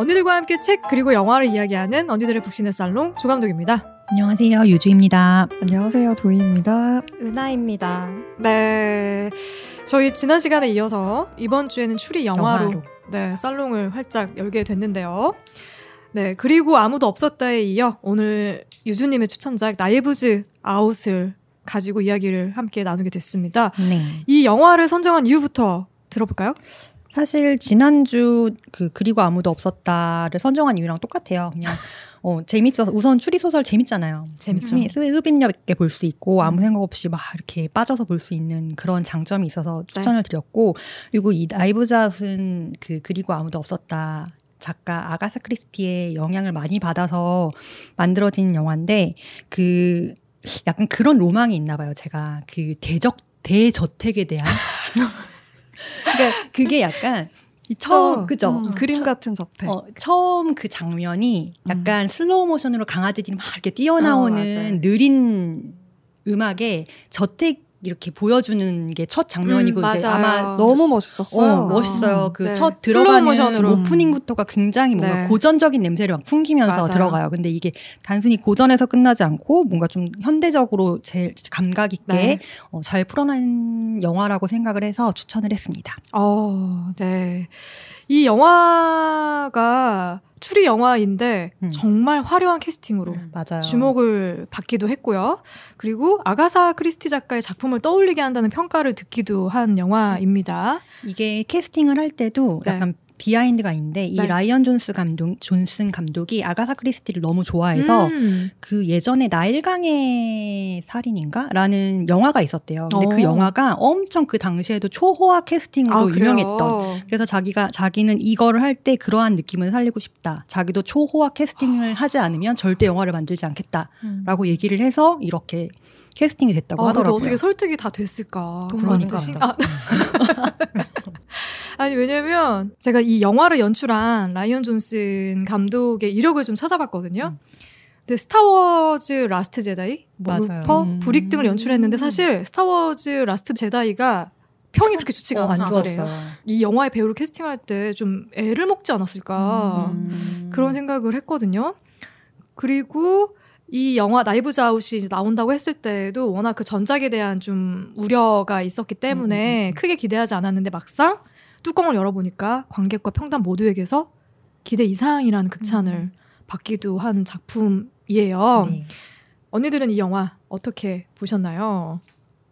언니들과 함께 책 그리고 영화를 이야기하는 언니들의 북신의 살롱 조감독입니다. 안녕하세요. 유주입니다. 안녕하세요. 도희입니다. 은하입니다. 네, 저희 지난 시간에 이어서 이번 주에는 추리 영화로. 네, 살롱을 활짝 열게 됐는데요. 네, 그리고 아무도 없었다에 이어 오늘 유주님의 추천작 나이브즈 아웃을 가지고 이야기를 함께 나누게 됐습니다. 네. 이 영화를 선정한 이유부터 들어볼까요? 사실 지난주 그리고 아무도 없었다를 선정한 이유랑 똑같아요. 그냥 재밌어서. 우선 추리소설 재밌잖아요. 재밌죠. 흡입력 있게 볼 수 있고 아무 생각 없이 막 이렇게 빠져서 볼 수 있는 그런 장점이 있어서 추천을 드렸고, 그리고 이 나이브즈 아웃은 그리고 아무도 없었다 작가 아가사 크리스티의 영향을 많이 받아서 만들어진 영화인데, 약간 그런 로망이 있나 봐요. 제가 대저택에 대한 그러니까 그게 약간 처음 그죠? 그림 같은 저택. 처음 그 장면이 약간 슬로우 모션으로 강아지들이 막 이렇게 뛰어나오는 느린 음악에 저택 이렇게 보여주는 게 첫 장면이고, 이제 아마 너무 멋있었어요. 멋있어요. 네. 첫 들어가는 모션으로. 오프닝부터가 굉장히 뭔가 고전적인 냄새를 막 풍기면서 맞아요. 들어가요. 근데 이게 단순히 고전에서 끝나지 않고 뭔가 좀 현대적으로 제일 감각 있게 잘 풀어낸 영화라고 생각을 해서 추천을 했습니다. 네. 이 영화가 추리 영화인데 정말 화려한 캐스팅으로 맞아요. 주목을 받기도 했고요. 그리고 아가사 크리스티 작가의 작품을 떠올리게 한다는 평가를 듣기도 한 영화입니다. 이게 캐스팅을 할 때도 약간 비하인드가 있는데, 이 라이언 존슨 감독이 아가사 크리스티를 너무 좋아해서 그 예전에 나일강의 살인인가? 라는 영화가 있었대요. 근데 그 영화가 엄청 그 당시에도 초호화 캐스팅으로 유명했던. 그래서 자기는 이거를 할 때 그러한 느낌을 살리고 싶다. 자기도 초호화 캐스팅을 하지 않으면 절대 영화를 만들지 않겠다라고 얘기를 해서 이렇게 캐스팅이 됐다고 하더라고요. 어떻게 설득이 다 됐을까? 그러니까. 아니, 왜냐면 제가 이 영화를 연출한 라이언 존슨 감독의 이력을 좀 찾아봤거든요. 근데 스타워즈 라스트 제다이, 루퍼, 브릭 등을 연출했는데, 사실 스타워즈 라스트 제다이가 평이 그렇게 좋지가 않았어요. 이 영화의 배우를 캐스팅할 때 좀 애를 먹지 않았을까 그런 생각을 했거든요. 그리고 이 영화 나이브즈 아웃이 나온다고 했을 때도 워낙 그 전작에 대한 좀 우려가 있었기 때문에 크게 기대하지 않았는데, 막상 뚜껑을 열어보니까 관객과 평단 모두에게서 기대 이상이라는 극찬을 받기도 한 작품이에요. 네. 언니들은 이 영화 어떻게 보셨나요?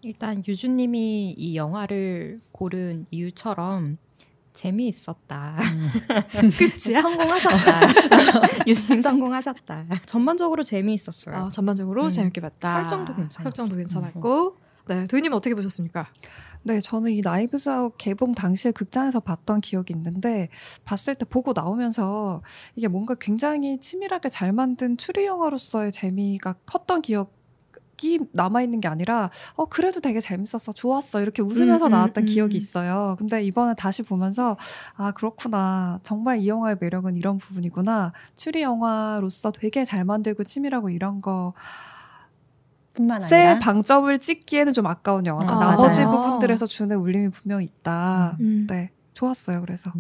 일단 유주님이 이 영화를 고른 이유처럼 재미있었다. 끝이야? 성공하셨다. 유주님 성공하셨다. 전반적으로 재미있었어요. 전반적으로 재밌게 봤다. 설정도 괜찮았고. 네, 도희님 어떻게 보셨습니까? 네, 저는 이 나이브즈 아웃 개봉 당시에 극장에서 봤던 기억이 있는데, 봤을 때 보고 나오면서 이게 뭔가 굉장히 치밀하게 잘 만든 추리 영화로서의 재미가 컸던 기억이 남아있는 게 아니라 그래도 되게 재밌었어, 좋았어, 이렇게 웃으면서 나왔던 기억이 있어요. 근데 이번에 다시 보면서 그렇구나, 정말 이 영화의 매력은 이런 부분이구나, 추리 영화로서 되게 잘 만들고 치밀하고 이런 거 새 방점을 찍기에는 좀 아까운 영화다. 나머지 부분들에서 주는 울림이 분명히 있다. 네, 좋았어요. 그래서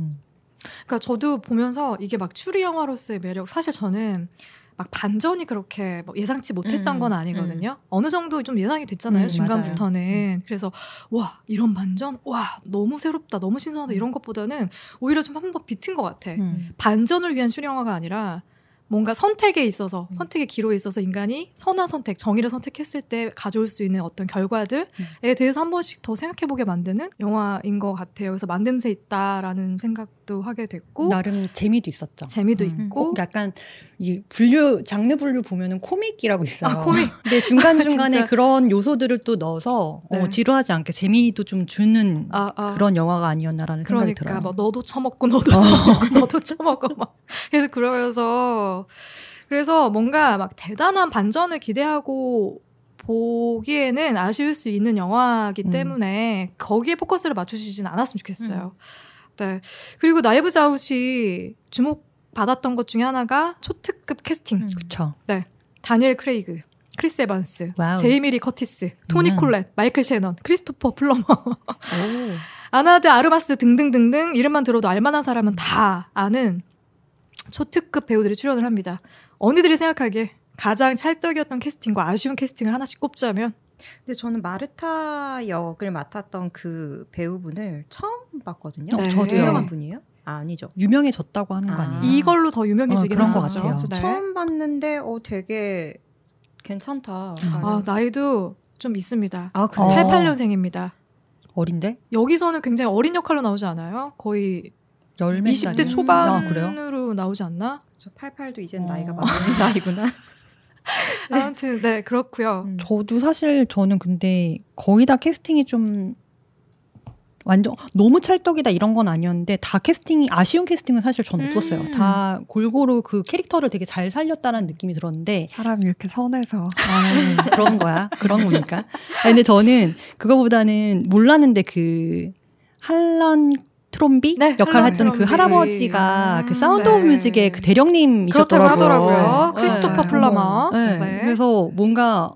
그러니까 저도 보면서 이게 막 추리 영화로서의 매력, 사실 저는 막 반전이 그렇게 예상치 못했던 건 아니거든요. 어느 정도 좀 예상이 됐잖아요, 중간부터는. 그래서 와, 이런 반전? 와, 너무 새롭다, 너무 신선하다, 이런 것보다는 오히려 좀 한번 비튼 것 같아. 반전을 위한 추리 영화가 아니라 뭔가 선택의 기로에 있어서 인간이 선한 선택, 정의를 선택했을 때 가져올 수 있는 어떤 결과들에 대해서 한 번씩 더 생각해보게 만드는 영화인 것 같아요. 그래서 만듦새 있다라는 생각도 하게 됐고, 나름 재미도 있었죠. 재미도 있고, 약간 이 장르 분류 보면은 코믹이라고 있어요. 코믹. 근데 중간중간에 그런 요소들을 또 넣어서 지루하지 않게 재미도 좀 주는 그런 영화가 아니었나라는 생각이 들어요. 그러니까 너도 처먹고 너도 처먹고 너도 처먹고 막 계속 그래서 뭔가 막 대단한 반전을 기대하고 보기에는 아쉬울 수 있는 영화이기 때문에 거기에 포커스를 맞추시진 않았으면 좋겠어요. 네. 그리고 나이브즈 아웃이 주목받았던 것 중에 하나가 초특급 캐스팅. 그렇죠. 네. 다니엘 크레이그, 크리스 에반스, 제이미 리 커티스, 토니 콜렛, 마이클 셰넌, 크리스토퍼 플러머, 아나드 아르마스 등등등등, 이름만 들어도 알만한 사람은 다 아는 초특급 배우들이 출연을 합니다. 언니들이 생각하기에 가장 찰떡이었던 캐스팅과 아쉬운 캐스팅을 하나씩 꼽자면 근데 저는 마르타 역을 맡았던 그 배우분을 처음 봤거든요. 네. 저도요. 유명한 분이에요? 아니죠. 유명해졌다고 하는 거 아니에요? 이걸로 더 유명해지긴 그런 것 했었죠. 같아요. 네. 처음 봤는데 되게 괜찮다. 나이도 좀 있습니다. 아, 그래요? 88년생입니다. 어린데? 여기서는 굉장히 어린 역할로 나오지 않아요? 거의 20대 초반으로 나오지 않나? 저 88도 이젠 나이가 많은 나이구나. 아무튼 네 그렇고요. 저도 사실 저는 근데 거의 다 캐스팅이 좀 완전 너무 찰떡이다 이런 건 아니었는데 다 캐스팅이 아쉬운 캐스팅은 사실 전 없었어요. 다 골고루 그 캐릭터를 되게 잘 살렸다는 느낌이 들었는데 사람이 이렇게 선해서 그런 거야? 그런 겁니까? 아니, 근데 저는 그거보다는 몰랐는데 그 할런 트롬비 네, 역할을 할런 했던 그 트롬비. 할아버지가 그 사운드 오브 네. 뮤직의 그 대령님이셨더라고요. 그렇다고 하더라고요. 네. 크리스토퍼 플라머. 네. 네. 그래서 뭔가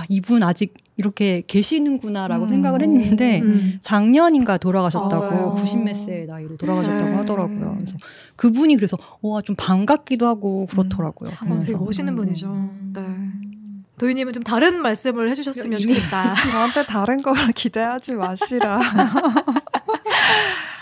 이분 아직 이렇게 계시는구나라고 생각을 했는데 작년인가 돌아가셨다고 맞아요. 90몇 세 나이로 돌아가셨다고 네. 하더라고요. 그래서 그분이 그래서 좀 반갑기도 하고 그렇더라고요. 되게 보면서. 멋있는 분이죠. 네. 도희님은 좀 다른 말씀을 해주셨으면 좋겠다. 저한테 다른 걸 기대하지 마시라.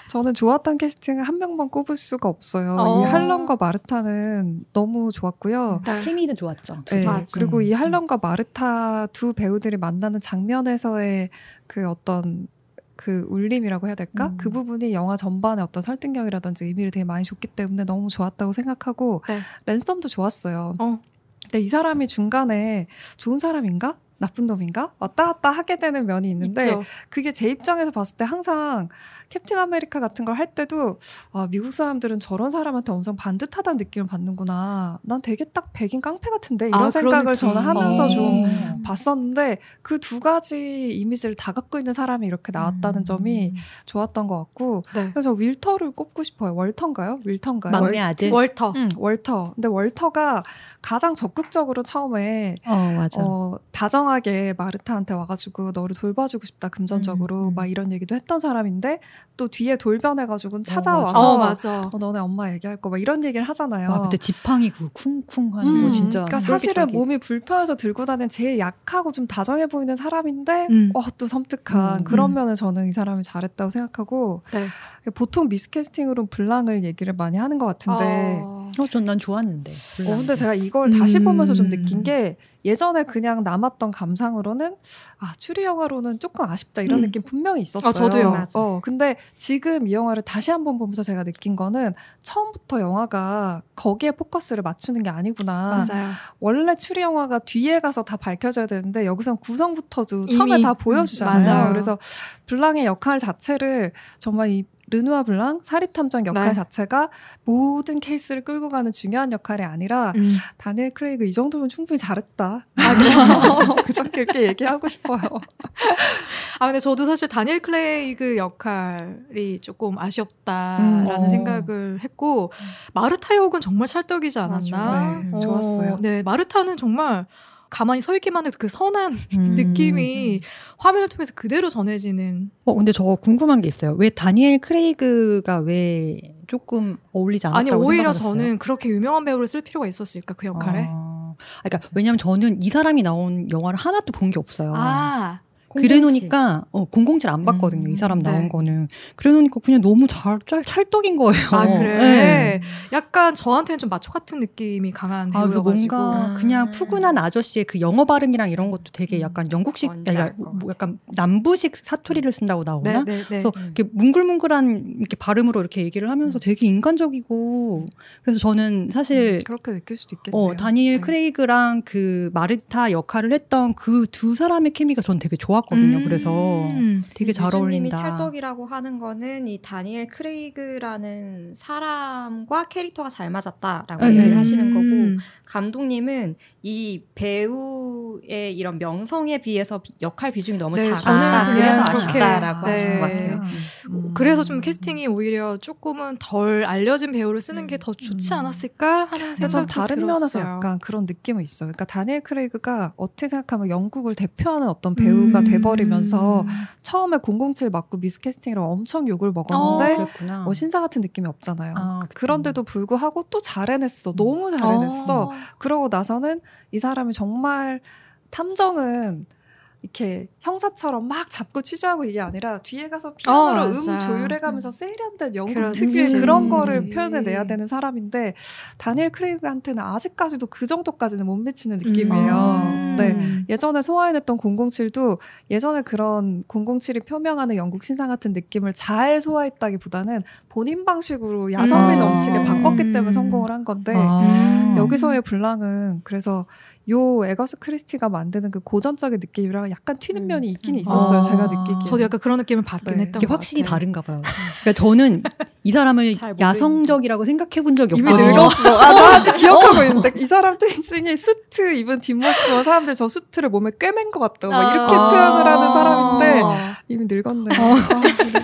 저는 좋았던 캐스팅을 한 명만 꼽을 수가 없어요. 이 할런과 마르타는 너무 좋았고요. 케미도 좋았죠. 네, 그리고 이 할런과 마르타 두 배우들이 만나는 장면에서의 그 어떤 그 울림이라고 해야 될까? 그 부분이 영화 전반의 어떤 설득력이라든지 의미를 되게 많이 줬기 때문에 너무 좋았다고 생각하고 네. 랜섬도 좋았어요. 근데 이 사람이 중간에 좋은 사람인가? 나쁜 놈인가? 왔다 갔다 하게 되는 면이 있는데 있죠. 그게 제 입장에서 봤을 때 항상 캡틴 아메리카 같은 걸 할 때도 미국 사람들은 저런 사람한테 엄청 반듯하다는 느낌을 받는구나. 난 되게 딱 백인 깡패 같은데 이런 생각을 저는 하면서 좀 봤었는데 그 두 가지 이미지를 다 갖고 있는 사람이 이렇게 나왔다는 점이 좋았던 것 같고 네. 그래서 윌터를 꼽고 싶어요. 월터인가요? 윌터인가요? 막내 아들 월터. 월터. 근데 월터가 가장 적극적으로 처음에 맞아. 다정하게 마르타한테 와가지고 너를 돌봐주고 싶다 금전적으로 막 이런 얘기도 했던 사람인데 또 뒤에 돌변해가지고 찾아와서 맞아. 너네 엄마 얘기할 거 막 이런 얘기를 하잖아요. 그때 지팡이 그 쿵쿵 하는 거 진짜. 그러니까 사실은 몸이 불편해서 들고 다니는 제일 약하고 좀 다정해 보이는 사람인데 또 섬뜩한 그런 면을 저는 이 사람이 잘했다고 생각하고 네. 보통 미스캐스팅으로 블랑을 얘기를 많이 하는 것 같은데 난 좋았는데. 근데 제가 이걸 다시 보면서 좀 느낀 게 예전에 그냥 남았던 감상으로는 추리 영화로는 조금 아쉽다 이런 느낌 분명히 있었어요. 저도요. 근데 지금 이 영화를 다시 한번 보면서 제가 느낀 거는 처음부터 영화가 거기에 포커스를 맞추는 게 아니구나. 맞아요. 원래 추리 영화가 뒤에 가서 다 밝혀져야 되는데 여기서는 구성부터도 처음에 다 보여주잖아요. 맞아요. 그래서 블랑의 역할 자체를 정말 이 르누아 블랑 사립탐정 역할 자체가 모든 케이스를 끌고 가는 중요한 역할이 아니라 다니엘 크레이그 이 정도면 충분히 잘했다. 그렇게 얘기하고 싶어요. 근데 저도 사실 다니엘 크레이그 역할이 조금 아쉬웠다라는 생각을 했고 마르타 역은 정말 찰떡이지 않았나? 네, 좋았어요. 네, 마르타는 정말 가만히 서 있기만 해도 그 선한 느낌이 화면을 통해서 그대로 전해지는. 근데 저 궁금한 게 있어요. 왜 다니엘 크레이그가 왜 조금 어울리지 않았다고 생각하셨어요? 오히려 저는 그렇게 유명한 배우를 쓸 필요가 있었을까 그 역할에? 그러니까 왜냐면 저는 이 사람이 나온 영화를 하나도 본 게 없어요. 그래 놓으니까 007 안 봤거든요. 이 사람 나온 거는. 그래 놓으니까 그냥 너무 찰떡인 거예요. 그래? 네. 약간 저한테는 좀 마초 같은 느낌이 강한 배우여가지고. 뭔가 그냥 푸근한 아저씨의 그 영어 발음이랑 이런 것도 되게 약간 영국식, 약간 남부식 사투리를 쓴다고 나오나? 그래서 이렇게 뭉글뭉글한 이렇게 발음으로 이렇게 얘기를 하면서 되게 인간적이고. 그래서 저는 사실 그렇게 느낄 수도 있겠네요. 다니엘 크레이그랑 그 마르타 역할을 했던 그 두 사람의 케미가 전 되게 좋았거든요. 그래서 되게 잘 어울린다. 유주님이 찰떡이라고 하는 거는 이 다니엘 크레이그라는 사람과 캐릭터가 잘 맞았다라고 얘기를 하시는 거고 감독님은 이 배우의 이런 명성에 비해서 역할 비중이 너무 네, 작다. 저는 그래서 그렇게, 아쉽다라고 네. 하신 것 같아요. 그래서 좀 캐스팅이 오히려 조금은 덜 알려진 배우를 쓰는 게 더 좋지 않았을까 하는 전 생각도 다른 들었어요. 면에서 약간 그런 느낌은 있어요. 그러니까 다니엘 크레이그가 어떻게 생각하면 영국을 대표하는 어떤 배우가 돼버리면서 처음에 007 맞고 미스캐스팅이라고 엄청 욕을 먹었는데 그렇구나. 신사 같은 느낌이 없잖아요. 아, 그런데도 불구하고 또 잘 해냈어. 너무 잘 해냈어. 그러고 나서는 이 사람이 정말 탐정은 이렇게 형사처럼 막 잡고 취조하고 이게 아니라 뒤에 가서 피아노로 조율해가면서 세련된 영국 특유의 그런 거를 표현해내야 되는 사람인데 다니엘 크레이그한테는 아직까지도 그 정도까지는 못 미치는 느낌이에요. 네, 예전에 소화해냈던 007도 예전에 그런 007이 표명하는 영국 신사 같은 느낌을 잘 소화했다기보다는 본인 방식으로 야성미 넘치게 바꿨기 때문에 성공을 한 건데 여기서의 블랑은 그래서 요 에거스 크리스티가 만드는 그 고전적인 느낌이랑 약간 튀는 면이 있긴 있었어요. 제가 느끼기에. 저도 약간 그런 느낌을 받긴 했던 이게 것 확실히 같아요. 다른가 봐요. 그러니까 저는 이 사람을 야성적이라고 생각해 본 적이 이미 없거든요. 늙었어. 나 아직 기억하고 있는데 이 사람 특징이 수트 입은 뒷모습 보면 사람들 저 수트를 몸에 꿰맨 것 같다고 막 이렇게 표현을 하는 사람인데 이미 늙었네.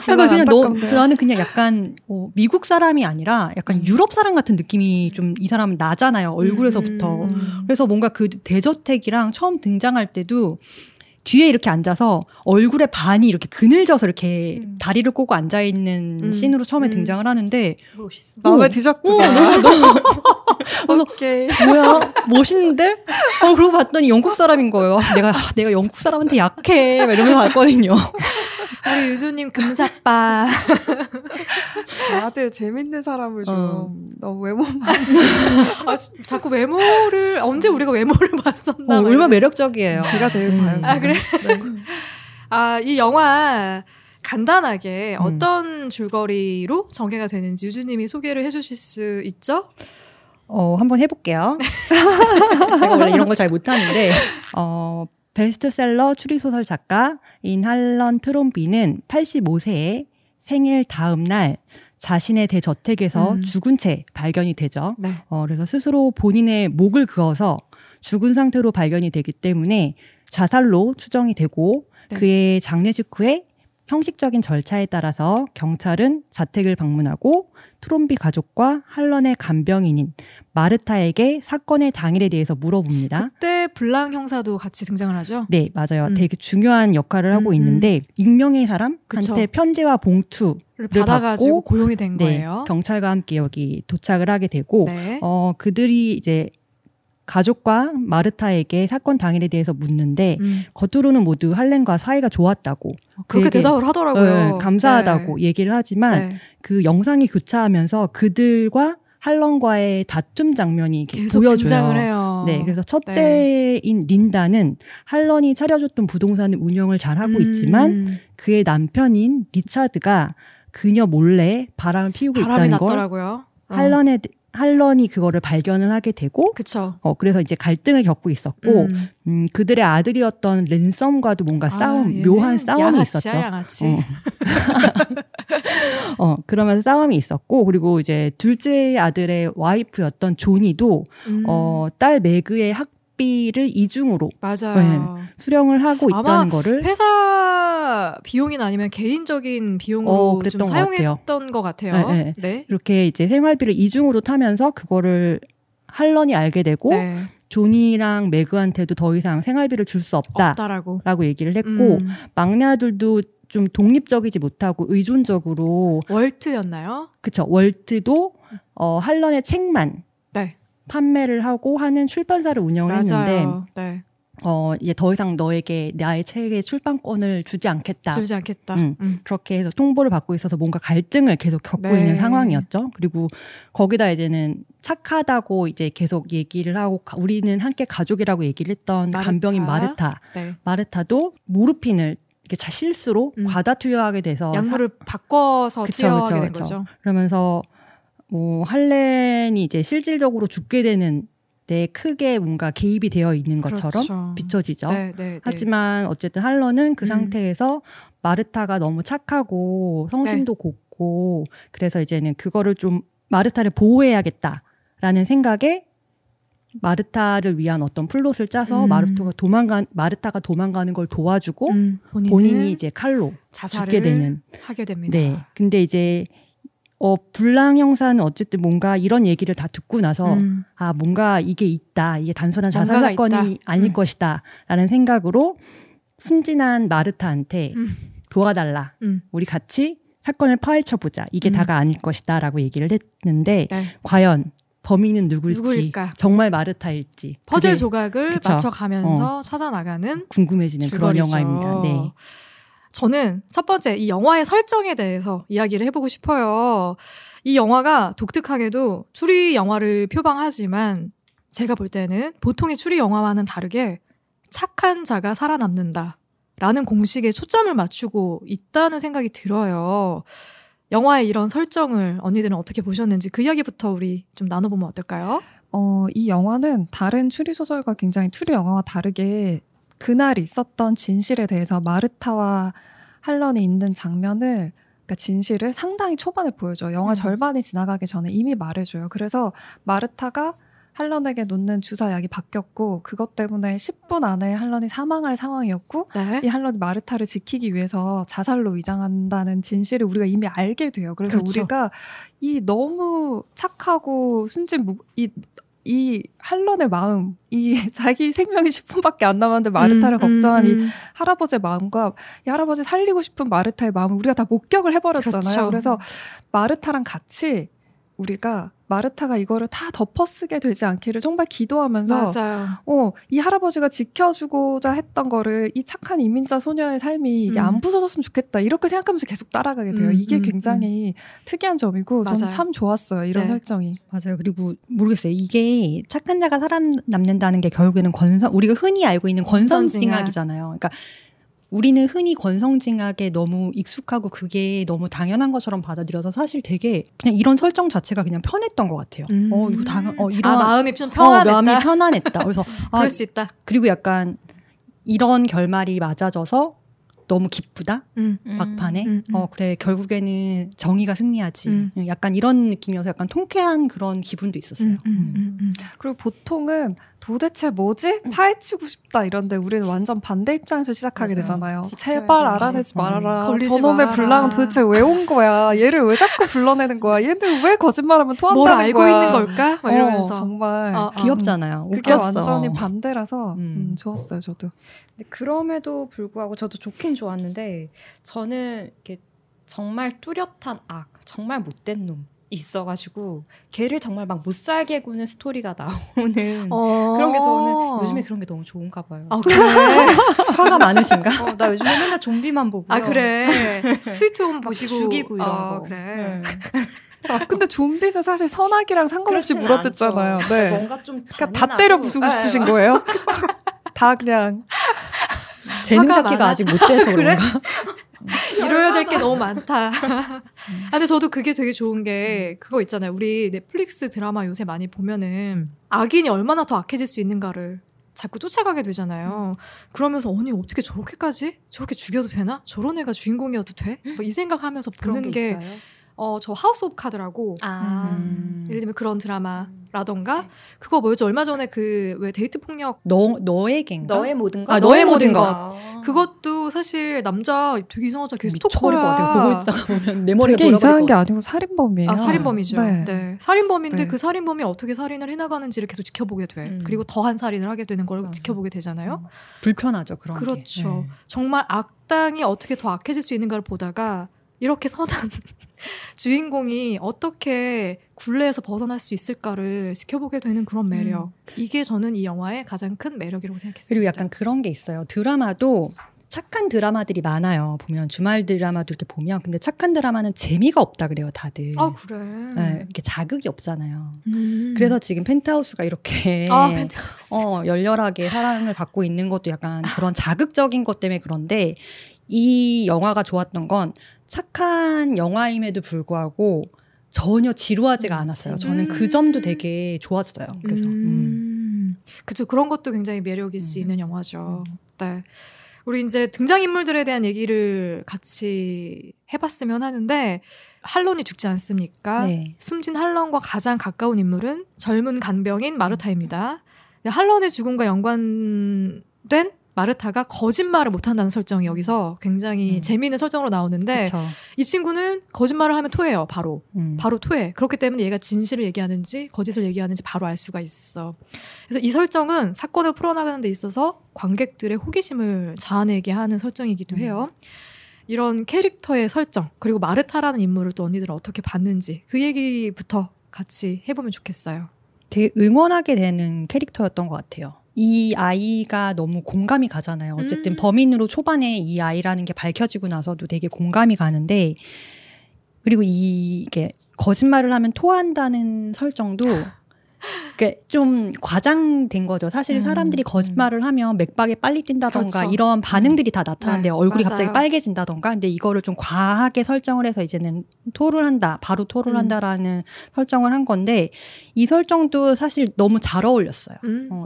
그러니까 나는 그냥 약간 미국 사람이 아니라 약간 유럽 사람 같은 느낌이 좀 이 사람은 나잖아요. 얼굴에서부터. 그래서 뭔가 그 대저택이랑 처음 등장할 때도 뒤에 이렇게 앉아서 얼굴에 반이 이렇게 그늘져서 이렇게 다리를 꼬고 앉아있는 씬으로 처음에 등장을 하는데 마음에 드셨구나. 그래서 뭐야 멋있는데? 그러고 봤더니 영국 사람인 거예요. 내가 영국 사람한테 약해 막 이러면서 봤거든요. 우리 유주님 금사빠. 다들 재밌는 사람을 좀 너무 외모만 자꾸 외모를 언제 우리가 외모를 봤었나? 얼마나 매력적이에요. 제가 제일 봐요. 그래? 네. 이 영화 간단하게 어떤 줄거리로 전개가 되는지 유주님이 소개를 해주실 수 있죠? 한번 해볼게요. 제가 원래 이런 걸 잘 못하는데 베스트셀러 추리소설 작가인 할런 트롬비는 85세에 생일 다음 날 자신의 대저택에서 죽은 채 발견이 되죠. 네. 그래서 스스로 본인의 목을 그어서 죽은 상태로 발견이 되기 때문에 자살로 추정이 되고 그의 장례식 후에 형식적인 절차에 따라서 경찰은 자택을 방문하고 트롬비 가족과 할런의 간병인인 마르타에게 사건의 당일에 대해서 물어봅니다. 그때 블랑 형사도 같이 등장을 하죠? 네, 맞아요. 되게 중요한 역할을 하고 있는데 익명의 사람한테 편지와 봉투를 받아가지고 받고 고용이 된 거예요. 경찰과 함께 여기 도착을 하게 되고 네. 그들이 이제 가족과 마르타에게 사건 당일에 대해서 묻는데 겉으로는 모두 할렌과 사이가 좋았다고 그렇게 대답을 하더라고요. 감사하다고 얘기를 하지만 그 영상이 교차하면서 그들과 할런과의 다툼 장면이 계속 보여줘요. 등장을 해요. 네, 그래서 첫째인 린다는 할런이 차려줬던 부동산을 운영을 잘하고 있지만 그의 남편인 리차드가 그녀 몰래 바람을 피우고 있다는 걸 났더라고요. 할런이 그거를 발견을 하게 되고, 그쵸. 그래서 이제 갈등을 겪고 있었고, 그들의 아들이었던 랜섬과도 뭔가 묘한 싸움이 양아치야, 있었죠. 양아치. 그러면서 싸움이 있었고, 그리고 이제 둘째 아들의 와이프였던 조니도 딸 매그의 학비를 이중으로 맞아요. 수령을 하고 있다는 거를 회사 비용이나 아니면 개인적인 비용으로 좀 사용했던 것 같아요. 네. 이렇게 이제 생활비를 이중으로 타면서 그거를 할런이 알게 되고 조니랑 매그한테도 더 이상 생활비를 줄 수 없다라고 얘기를 했고 막내 아들도 좀 독립적이지 못하고 의존적으로 월트였나요? 그쵸. 월트도 할런의 책만 판매를 하고 하는 출판사를 운영을 했는데 이제 더 이상 너에게 나의 책의 출판권을 주지 않겠다. 그렇게 해서 통보를 받고 있어서 뭔가 갈등을 계속 겪고 있는 상황이었죠. 그리고 거기다 이제는 착하다고 이제 계속 얘기를 하고 우리는 함께 가족이라고 얘기를 했던 간병인 마르타도 모르핀을 이렇게 실수로 과다 투여하게 돼서 약물을 바꿔서 투여하게 된 거죠. 그러면서 할렌이 이제 실질적으로 죽게 되는 데 크게 뭔가 개입이 되어 있는 것처럼 비춰지죠. 하지만 어쨌든 할런은 그 상태에서 마르타가 너무 착하고 성심도 곱고 그래서 이제는 그거를 좀 마르타를 보호해야겠다라는 생각에 마르타를 위한 어떤 플롯을 짜서 마르타가 도망가는 걸 도와주고 본인이 이제 칼로 죽게 되는 하게 됩니다. 네. 근데 이제 블랑 형사는 어쨌든 뭔가 이런 얘기를 다 듣고 나서 뭔가 이게 있다. 이게 단순한 자살 사건이 있다. 아닐 것이다라는 생각으로 순진한 마르타한테 도와달라. 우리 같이 사건을 파헤쳐보자. 이게 다가 아닐 것이다라고 얘기를 했는데 네. 과연 범인은 누굴까? 정말 마르타일지 퍼즐 조각을 그쵸? 맞춰가면서 찾아나가는 궁금해지는 줄거리죠. 그런 영화입니다. 네. 저는 첫 번째 이 영화의 설정에 대해서 이야기를 해보고 싶어요. 이 영화가 독특하게도 추리 영화를 표방하지만 제가 볼 때는 보통의 추리 영화와는 다르게 착한 자가 살아남는다 라는 공식에 초점을 맞추고 있다는 생각이 들어요. 영화의 이런 설정을 언니들은 어떻게 보셨는지 그 이야기부터 우리 좀 나눠보면 어떨까요? 이 영화는 다른 추리소설과 굉장히 추리 영화와 다르게 그날 있었던 진실에 대해서 마르타와 할런이 있는 장면을, 그러니까 진실을 상당히 초반에 보여줘요. 영화 절반이 지나가기 전에 이미 말해줘요. 그래서 마르타가 할런에게 놓는 주사약이 바뀌었고 그것 때문에 10분 안에 할런이 사망할 상황이었고 네. 이 할런이 마르타를 지키기 위해서 자살로 위장한다는 진실을 우리가 이미 알게 돼요. 그래서 그렇죠. 우리가 이 너무 착하고 이 할런의 마음, 이 자기 생명이 10분밖에 안 남았는데 마르타를 걱정한 이 할아버지의 마음과 이 할아버지 살리고 싶은 마르타의 마음을 우리가 다 목격을 해버렸잖아요. 그렇죠. 그래서 마르타랑 같이 우리가 마르타가 이거를 다 덮어쓰게 되지 않기를 정말 기도하면서 맞아요. 이 할아버지가 지켜주고자 했던 거를 이 착한 이민자 소녀의 삶이 이게 안 부서졌으면 좋겠다 이렇게 생각하면서 계속 따라가게 돼요. 이게 굉장히 특이한 점이고 맞아요. 저는 참 좋았어요. 이런 네. 설정이. 맞아요. 그리고 모르겠어요. 이게 착한 자가 살아남는다는 게 결국에는 우리가 흔히 알고 있는 권선징악이잖아요. 그러니까 우리는 흔히 권선징악에 너무 익숙하고 그게 너무 당연한 것처럼 받아들여서 사실 되게 그냥 이런 설정 자체가 그냥 편했던 것 같아요. 이거 마음이 좀 편안했다. 마음이 편안했다. 그래서 그럴 수 있다. 그리고 약간 이런 결말이 맞아져서 너무 기쁘다. 막판에. 그래 결국에는 정의가 승리하지. 약간 이런 느낌이어서 약간 통쾌한 그런 기분도 있었어요. 그리고 보통은 도대체 뭐지? 파헤치고 싶다 이런데 우리는 완전 반대 입장에서 시작하게 맞아요. 되잖아요. 제발 알아내지 말아라. 저놈의 말아라. 블랑은 도대체 왜 온 거야? 얘를 왜 자꾸 불러내는 거야? 얘는 왜 거짓말하면 토한다는 뭘 알고 거야? 있는 걸까? 막 이러면서 정말 귀엽잖아요. 그게 웃겼어. 완전히 반대라서 좋았어요. 저도. 근데 그럼에도 불구하고 저도 좋긴 좋았는데 저는 이렇게 정말 뚜렷한 정말 못된 놈 있어가지고 걔를 정말 막 못 살게 구는 스토리가 나오는 그런 게 저는 요즘에 그런 게 너무 좋은가 봐요. 그래? 화가 많으신가? 나 요즘에 맨날 좀비만 보고요. 그래. 스위트홈 보시고 죽이고 이런 거. 그래. 근데 좀비는 사실 선악이랑 상관없이 물어뜯잖아요. 네. 뭔가 좀 그러니까 다 때려 부수고 싶으신 거예요? 다 그냥 재능 찾기가 아직 못 돼서 그래? 그런가? 이뤄야 될 게 너무 많다. 근데 저도 그게 되게 좋은 게 그거 있잖아요. 우리 넷플릭스 드라마 요새 많이 보면은 악인이 얼마나 더 악해질 수 있는가를 자꾸 쫓아가게 되잖아요. 그러면서 언니 어떻게 저렇게까지? 저렇게 죽여도 되나? 저런 애가 주인공이어도 돼? 이 생각하면서 보는 게 있어요? 저 하우스 오브 카드라고 예를 들면 그런 드라마라던가 그거 뭐였죠? 얼마 전에 그 왜 데이트 폭력 너에겐가? 너의 모든 것. 너의 모든 것. 그것도 사실 남자 되게 이상하죠. 걔 스토커야. 보고 있다가 보면 내 머리가 되게 이상한 게 아니고 살인범이에요. 살인범이죠. 네. 네. 살인범인데 네. 그 살인범이 어떻게 살인을 해나가는지를 계속 지켜보게 돼. 그리고 더한 살인을 하게 되는 걸 지켜보게 되잖아요. 불편하죠. 그런 그렇죠. 게. 네. 정말 악당이 어떻게 더 악해질 수 있는가를 보다가 이렇게 선한 주인공이 어떻게 굴레에서 벗어날 수 있을까를 지켜보게 되는 그런 매력. 이게 저는 이 영화의 가장 큰 매력이라고 생각했습니다. 그리고 약간 그런 게 있어요. 드라마도 착한 드라마들이 많아요. 보면 주말 드라마도 이렇게 보면 근데 착한 드라마는 재미가 없다 그래요. 다들. 그래. 네, 이렇게 자극이 없잖아요. 그래서 지금 펜트하우스가 이렇게 펜트하우스. 열렬하게 사랑을 받고 있는 것도 약간 그런 자극적인 것 때문에 그런데 이 영화가 좋았던 건 착한 영화임에도 불구하고 전혀 지루하지가 않았어요. 저는 그 점도 되게 좋았어요. 그래서 그렇죠. 그런 것도 굉장히 매력일 수 있는 영화죠. 네. 우리 이제 등장인물들에 대한 얘기를 같이 해봤으면 하는데 할런이 죽지 않습니까? 네. 숨진 할런과 가장 가까운 인물은 젊은 간병인 마르타입니다. 할런의 죽음과 연관된 마르타가 거짓말을 못한다는 설정이 여기서 굉장히 재미있는 설정으로 나오는데 그쵸. 이 친구는 거짓말을 하면 토해요. 바로 토해. 그렇기 때문에 얘가 진실을 얘기하는지 거짓을 얘기하는지 바로 알 수가 있어. 그래서 이 설정은 사건을 풀어나가는 데 있어서 관객들의 호기심을 자아내게 하는 설정이기도 해요. 이런 캐릭터의 설정 그리고 마르타라는 인물을 또 언니들은 어떻게 봤는지 그 얘기부터 같이 해보면 좋겠어요. 되게 응원하게 되는 캐릭터였던 것 같아요. 이 아이가 너무 공감이 가잖아요. 어쨌든 범인으로 초반에 이 아이라는 게 밝혀지고 나서도 되게 공감이 가는데 그리고 이게 거짓말을 하면 토한다는 설정도 좀 과장된 거죠. 사실 사람들이 거짓말을 하면 맥박이 빨리 뛴다던가 그렇죠. 이런 반응들이 다 나타나는데 얼굴이 맞아요. 갑자기 빨개진다던가 근데 이거를 좀 과하게 설정을 해서 이제는 토를 한다. 바로 토를 한다라는 설정을 한 건데 이 설정도 사실 너무 잘 어울렸어요.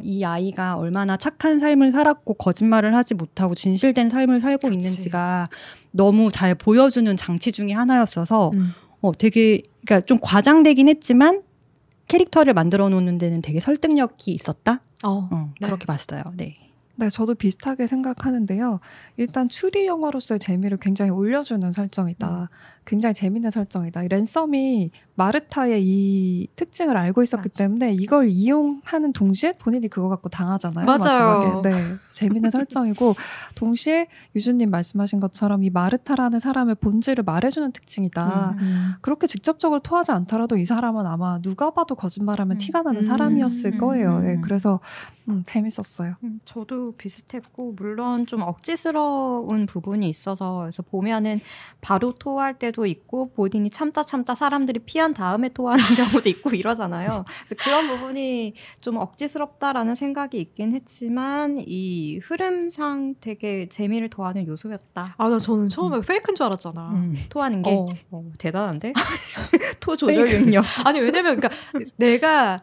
이 아이가 얼마나 착한 삶을 살았고 거짓말을 하지 못하고 진실된 삶을 살고 그렇지. 있는지가 너무 잘 보여주는 장치 중에 하나였어서 되게 그러니까 좀 과장되긴 했지만 캐릭터를 만들어 놓는 데는 되게 설득력이 있었다? 네. 그렇게 봤어요. 네. 네, 저도 비슷하게 생각하는데요. 일단 추리 영화로서의 재미를 굉장히 올려주는 설정이다. 굉장히 재밌는 설정이다. 이 랜섬이 마르타의 이 특징을 알고 있었기 맞아. 때문에 이걸 이용하는 동시에 본인이 그거 갖고 당하잖아요. 맞아요. 마지막에. 네, 재밌는 설정이고 동시에 유주님 말씀하신 것처럼 이 마르타라는 사람의 본질을 말해주는 특징이다. 그렇게 직접적으로 토하지 않더라도 이 사람은 아마 누가 봐도 거짓말하면 티가 나는 사람이었을 거예요. 네, 그래서 재밌었어요. 저도 비슷했고 물론 좀 억지스러운 부분이 있어서 그래서 보면은 바로 토할 때도 있고 본인이 참다 사람들이 피한 다음에 토하는 경우도 있고 이러잖아요. 그래서 그런 부분이 좀 억지스럽다라는 생각이 있긴 했지만 이 흐름상 되게 재미를 더하는 요소였다. 아, 저는 처음에 페이크인 줄 알았잖아. 토하는 게 대단한데? 토 조절 능력. 아니 왜냐면 그러니까 내가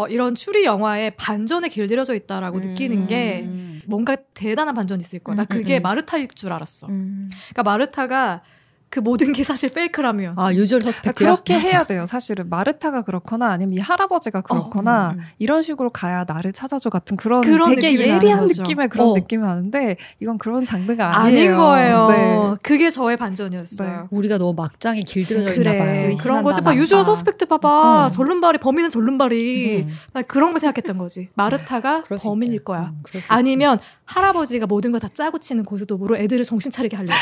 이런 추리 영화에 반전에 길들여져 있다라고 느끼는 게 뭔가 대단한 반전이 있을 거야. 나 그게 마르타일 줄 알았어. 그러니까 마르타가 그 모든 게 사실 페이크라면. 아, 유주얼 서스펙트야? 그렇게 해야 돼요. 사실은 마르타가 그렇거나 아니면 이 할아버지가 그렇거나 이런 식으로 가야 나를 찾아줘 같은 그런 되게 예리한 느낌의 그런 느낌이 나는데 이건 그런 장르가 아니에요. 아닌 거예요. 네. 그게 저의 반전이었어요. 네. 우리가 너무 막장에 길들여져 있나 봐요. 그런 거지. 유주얼 서스펙트 봐봐. 절름발이 범인은 절름발이. 나 그런 거 생각했던 거지. 마르타가 범인일 거야. 아니면 할아버지가 모든 걸 다 짜고 치는 고스톱으로 애들을 정신 차리게 하려고.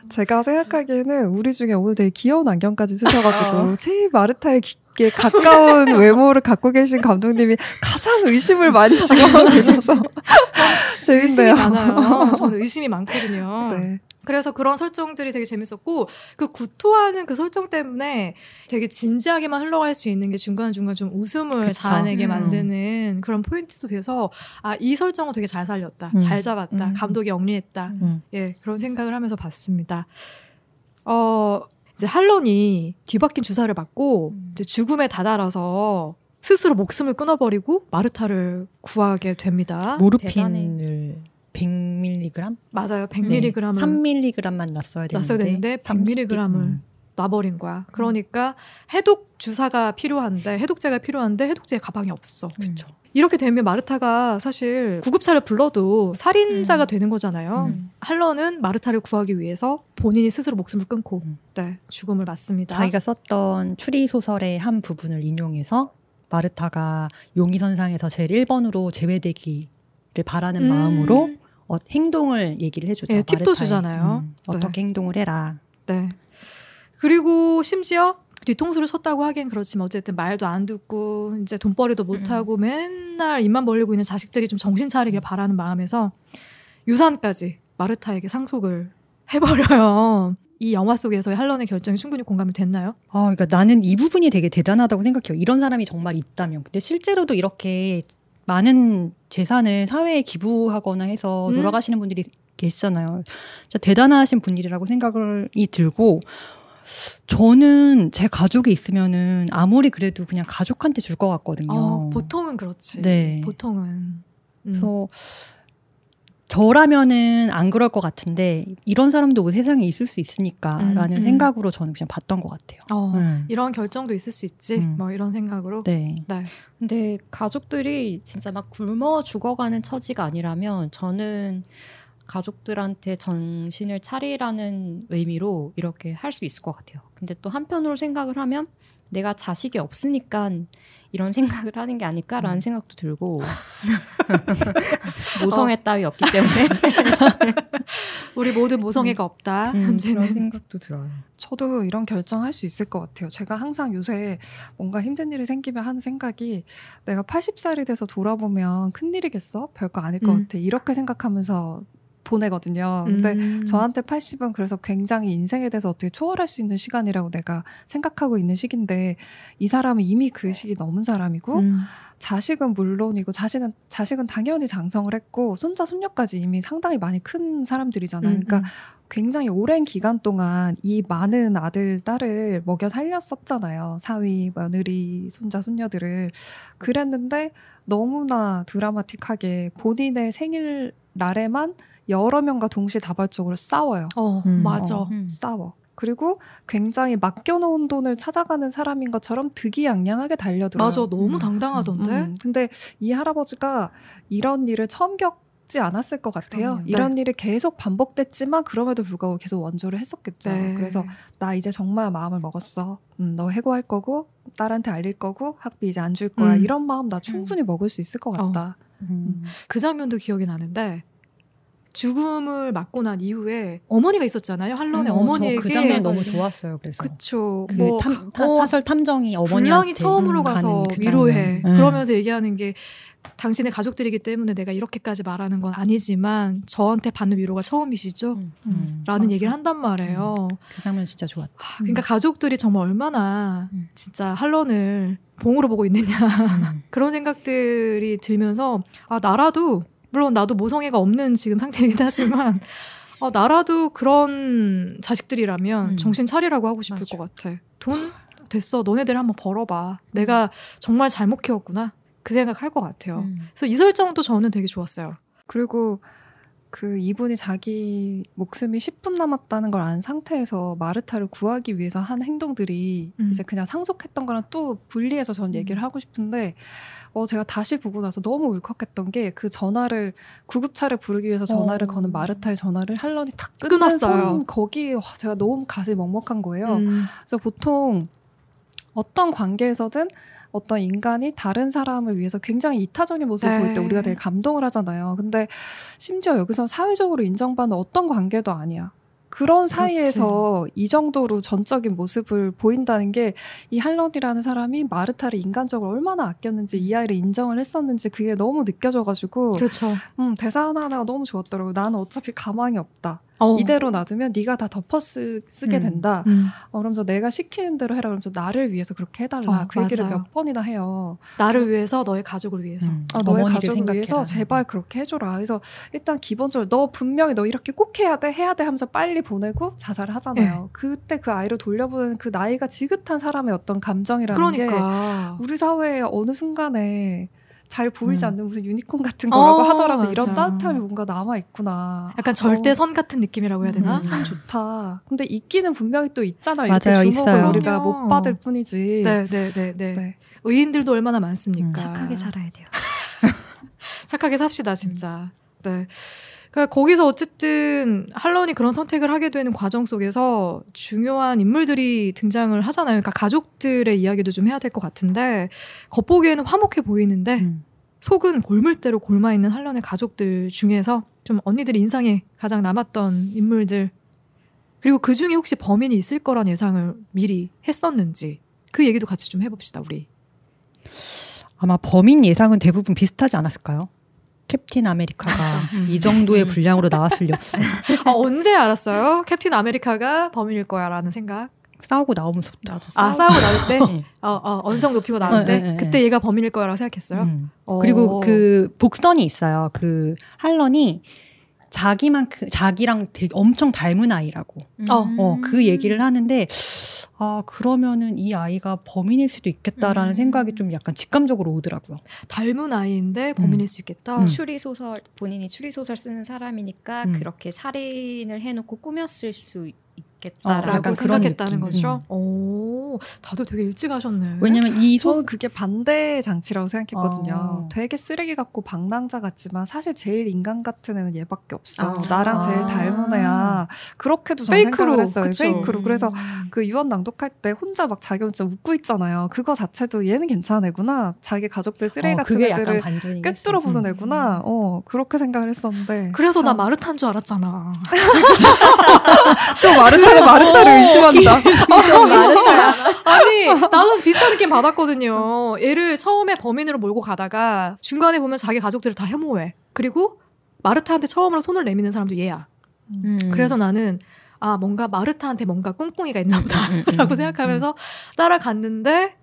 제가 생각하기에는 우리 중에 오늘 되게 귀여운 안경까지 쓰셔가지고 제일 마르타에 가까운 외모를 갖고 계신 감독님이 가장 의심을 많이 지금 하고 계셔서 재밌네요. 의심이 많아요. 저는 의심이 많거든요. 네. 그래서 그런 설정들이 되게 재밌었고 그 구토하는 그 설정 때문에 되게 진지하게만 흘러갈 수 있는 게 중간중간 좀 웃음을 그쵸. 자아내게 만드는 그런 포인트도 돼서 이 설정은 되게 잘 살렸다. 잘 잡았다. 감독이 영리했다. 예, 그런 생각을 하면서 봤습니다. 이제 할런이 뒤바뀐 주사를 맞고 이제 죽음에 다다라서 스스로 목숨을 끊어버리고 마르타를 구하게 됩니다. 모르핀을 100mg? 맞아요. 100mg을 3mg만 놨어야 되는데 100mg을 놔버린 거야. 그러니까 해독 주사가 필요한데 해독제가 필요한데 해독제 가방이 없어. 그렇죠. 이렇게 되면 마르타가 사실 구급차를 불러도 살인자가 되는 거잖아요. 할런은 마르타를 구하기 위해서 본인이 스스로 목숨을 끊고 죽음을 맞습니다. 자기가 썼던 추리 소설의 한 부분을 인용해서 마르타가 용의선상에서 제일 1번으로 제외되기를 바라는 마음으로 행동을 얘기를 해주죠. 네, 팁도 주잖아요. 어떻게 행동을 해라. 네. 그리고 심지어 뒤통수를 쳤다고 하기엔 그렇지만 어쨌든 말도 안 듣고 이제 돈벌이도 못하고 맨날 입만 벌리고 있는 자식들이 좀 정신 차리길 바라는 마음에서 유산까지 마르타에게 상속을 해버려요. 이 영화 속에서의 할런의 결정이 충분히 공감이 됐나요? 그러니까 나는 이 부분이 되게 대단하다고 생각해요. 이런 사람이 정말 있다면. 근데 실제로도 이렇게 많은 재산을 사회에 기부하거나 해서 돌아가시는 분들이 계시잖아요. 진짜 대단하신 분들이라고 생각이 들고 저는 제 가족이 있으면은 아무리 그래도 그냥 가족한테 줄 것 같거든요. 보통은 그렇지. 네. 보통은. 그래서 저라면은 안 그럴 것 같은데 이런 사람도 세상에 있을 수 있으니까라는 생각으로 저는 그냥 봤던 것 같아요. 이런 결정도 있을 수 있지. 뭐 이런 생각으로. 네. 근데 가족들이 진짜 막 굶어 죽어가는 처지가 아니라면 저는 가족들한테 정신을 차리라는 의미로 이렇게 할 수 있을 것 같아요. 근데 또 한편으로 생각을 하면 내가 자식이 없으니까 이런 생각을 하는 게 아닐까라는 생각도 들고 모성애 따위 없기 때문에 우리 모두 모성애가 없다. 현재는. 그런 생각도 들어요. 저도 이런 결정할 수 있을 것 같아요. 제가 항상 요새 뭔가 힘든 일이 생기면 하는 생각이 내가 80살이 돼서 돌아보면 큰일이겠어? 별거 아닐 것 같아. 이렇게 생각하면서 보내거든요. 근데 저한테 80은 그래서 굉장히 인생에 대해서 어떻게 초월할 수 있는 시간이라고 내가 생각하고 있는 시기인데 이 사람은 이미 그 시기 넘은 사람이고 자식은 물론이고 자식은 당연히 장성을 했고 손자 손녀까지 이미 상당히 많이 큰 사람들이잖아요. 그러니까 굉장히 오랜 기간 동안 이 많은 아들, 딸을 먹여 살렸었잖아요. 사위, 며느리, 손자, 손녀들을. 그랬는데 너무나 드라마틱하게 본인의 생일날에만 여러 명과 동시다발적으로 싸워요. 맞아. 싸워. 그리고 굉장히 맡겨놓은 돈을 찾아가는 사람인 것처럼 득이양양하게 달려들어요. 맞아. 너무 당당하던데. 근데 이 할아버지가 이런 일을 처음 겪지 않았을 것 같아요. 그럼요. 이런 일이 계속 반복됐지만 그럼에도 불구하고 계속 원조를 했었겠죠. 네. 그래서 나 이제 정말 마음을 먹었어. 너 해고할 거고 딸한테 알릴 거고 학비 이제 안 줄 거야. 이런 마음 나 충분히 먹을 수 있을 것 같다. 그 장면도 기억이 나는데 죽음을 맞고 난 이후에 어머니가 있었잖아요. 할론의 어머니에게. 그 장면 너무 좋았어요. 그래서 그쵸. 그 사설 탐정이 어머니한테 불량이 처음으로 가서 그 위로해. 그러면서 얘기하는 게 당신의 가족들이기 때문에 내가 이렇게까지 말하는 건 아니지만 저한테 받는 위로가 처음이시죠? 라는 얘기를 한단 말이에요. 그 장면 진짜 좋았죠. 그러니까 가족들이 정말 얼마나 진짜 할런을 봉으로 보고 있느냐 그런 생각들이 들면서 나라도 물론 나도 모성애가 없는 지금 상태이긴 하지만 나라도 그런 자식들이라면 정신 차리라고 하고 싶을 것 같아. 돈 됐어. 너네들 한번 벌어봐. 내가 정말 잘못 키웠구나. 그 생각할 것 같아요. 그래서 이 설정도 저는 되게 좋았어요. 그리고 그 이분이 자기 목숨이 10분 남았다는 걸 안 상태에서 마르타를 구하기 위해서 한 행동들이 이제 그냥 상속했던 거랑 또 분리해서 전 얘기를 하고 싶은데 제가 다시 보고 나서 너무 울컥했던 게 그 전화를 구급차를 부르기 위해서 전화를 거는 마르타의 전화를 할런이 탁 끊었어요. 거기 제가 너무 가슴이 먹먹한 거예요. 그래서 보통 어떤 관계에서든 어떤 인간이 다른 사람을 위해서 굉장히 이타적인 모습을 보일 때 우리가 되게 감동을 하잖아요. 근데 심지어 여기서 사회적으로 인정받는 어떤 관계도 아니야. 그런 사이에서 그렇지. 이 정도로 전적인 모습을 보인다는 게 이 할런이라는 사람이 마르타를 인간적으로 얼마나 아꼈는지 이 아이를 인정을 했었는지 그게 너무 느껴져가지고 그렇죠. 대사 하나하나가 너무 좋았더라고요. 나는 어차피 가망이 없다. 이대로 놔두면 네가 다 쓰게 된다. 그러면서 내가 시키는 대로 해라. 그러면서 나를 위해서 그렇게 해달라. 그 얘기를 몇 번이나 해요. 나를 위해서, 너의 가족을 위해서. 너의 가족을 위해서 제발 그렇게 해줘라. 그래서 일단 기본적으로 너 분명히 너 이렇게 꼭 해야 돼 하면서 빨리 보내고 자살을 하잖아요. 그때 그 아이를 돌려보는 그 나이가 지긋한 사람의 어떤 감정이라는 게 우리 사회의 어느 순간에 잘 보이지 않는 무슨 유니콘 같은 거라고 하더라도 맞아. 이런 따뜻함이 뭔가 남아있구나. 약간 절대선 같은 느낌이라고 해야 되나? 참 좋다. 근데 있기는 분명히 또 있잖아요. 맞아요, 이렇게 주목을 있어요. 우리가 못 받을 뿐이지. 네. 의인들도 얼마나 많습니까? 착하게 살아야 돼요. 착하게 삽시다 진짜. 네. 그러니까 거기서 어쨌든 할런이 그런 선택을 하게 되는 과정 속에서 중요한 인물들이 등장을 하잖아요. 그러니까 가족들의 이야기도 좀 해야 될 것 같은데 겉보기에는 화목해 보이는데 속은 골물대로 골마있는 할런의 가족들 중에서 좀 언니들이 인상에 가장 남았던 인물들 그리고 그 중에 혹시 범인이 있을 거란 예상을 미리 했었는지 그 얘기도 같이 좀 해봅시다. 우리. 아마 범인 예상은 대부분 비슷하지 않았을까요? 캡틴 아메리카가 이 정도의 분량으로 나왔을 리 없어. 언제 알았어요? 캡틴 아메리카가 범인일 거야라는 생각? 싸우고 나오면서부터. 싸우고 나올 때? 언성 높이고 나올 때? 그때 얘가 범인일 거야라고 생각했어요? 그리고 그 복선이 있어요. 그 할런이 자기랑 되게 엄청 닮은 아이라고. 그 얘기를 하는데, 그러면은 이 아이가 범인일 수도 있겠다라는 생각이 좀 약간 직감적으로 오더라고요. 닮은 아이인데 범인일 수 있겠다. 본인이 추리소설 쓰는 사람이니까 그렇게 살인을 해놓고 꾸몄을 수 있겠다라고 생각했다는 거죠. 오, 다들 되게 일찍 하셨네. 왜냐면 저는 그게 반대 장치라고 생각했거든요. 되게 쓰레기 같고 방랑자 같지만 사실 제일 인간 같은 애는 얘밖에 없어. 나랑 제일 닮은 애야. 그렇게도 저는 생각을 했어요. 그쵸. 페이크로. 그래서 그 유언 낭독할 때 혼자 막 자기 혼자 웃고 있잖아요. 그거 자체도 얘는 괜찮은 애구나. 자기 가족들 쓰레기 같은 애들을 꿰뚫어 보는 애구나. 그렇게 생각을 했었는데. 그래서 나 마르타인 줄 알았잖아. 또 마르타를 의심한다. 아니, 나도 비슷한 느낌 받았거든요. 얘를 처음에 범인으로 몰고 가다가 중간에 보면 자기 가족들을 다 혐오해. 그리고 마르타한테 처음으로 손을 내미는 사람도 얘야. 그래서 나는 뭔가 마르타한테 뭔가 꿍꿍이가 있나 보다라고 생각하면서 따라갔는데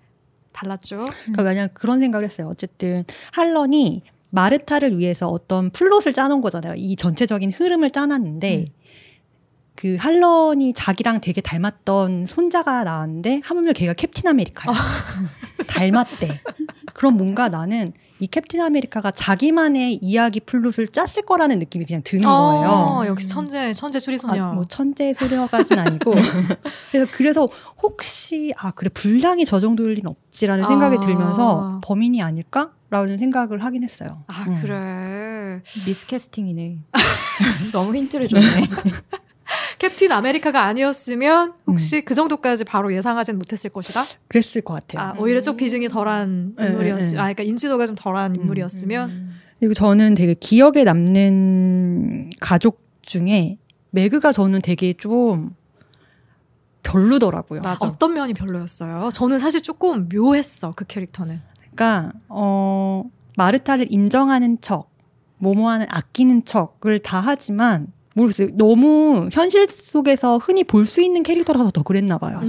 달랐죠. 그러니까 왜냐면 그런 생각을 했어요. 어쨌든 할런이 마르타를 위해서 어떤 플롯을 짜놓은 거잖아요. 이 전체적인 흐름을 짜놨는데 그 할런이 자기랑 되게 닮았던 손자가 나왔는데 하물며 걔가 캡틴 아메리카야. 닮았대. 그럼 뭔가 나는 이 캡틴 아메리카가 자기만의 이야기 플롯을 짰을 거라는 느낌이 그냥 드는 거예요. 역시 천재 추리소녀. 뭐 천재 소녀까지는 아니고. 그래서 혹시 그래 분량이 저 정도일 리는 없지라는 생각이 들면서 범인이 아닐까라는 생각을 하긴 했어요. 그래. 미스캐스팅이네. 너무 힌트를 줬네. 캡틴 아메리카가 아니었으면 혹시 그 정도까지 바로 예상하진 못했을 것이다? 그랬을 것 같아요. 오히려 좀 비중이 덜한 인물이었으면, 그러니까 인지도가 좀 덜한 인물이었으면. 그리고 저는 되게 기억에 남는 가족 중에 매그가 저는 되게 좀 별로더라고요. 맞아. 어떤 면이 별로였어요? 저는 사실 조금 묘했어, 그 캐릭터는. 그러니까 마르타를 인정하는 척, 모모하는 아끼는 척을 다 하지만 모르겠어요. 너무 현실 속에서 흔히 볼 수 있는 캐릭터라서 더 그랬나 봐요.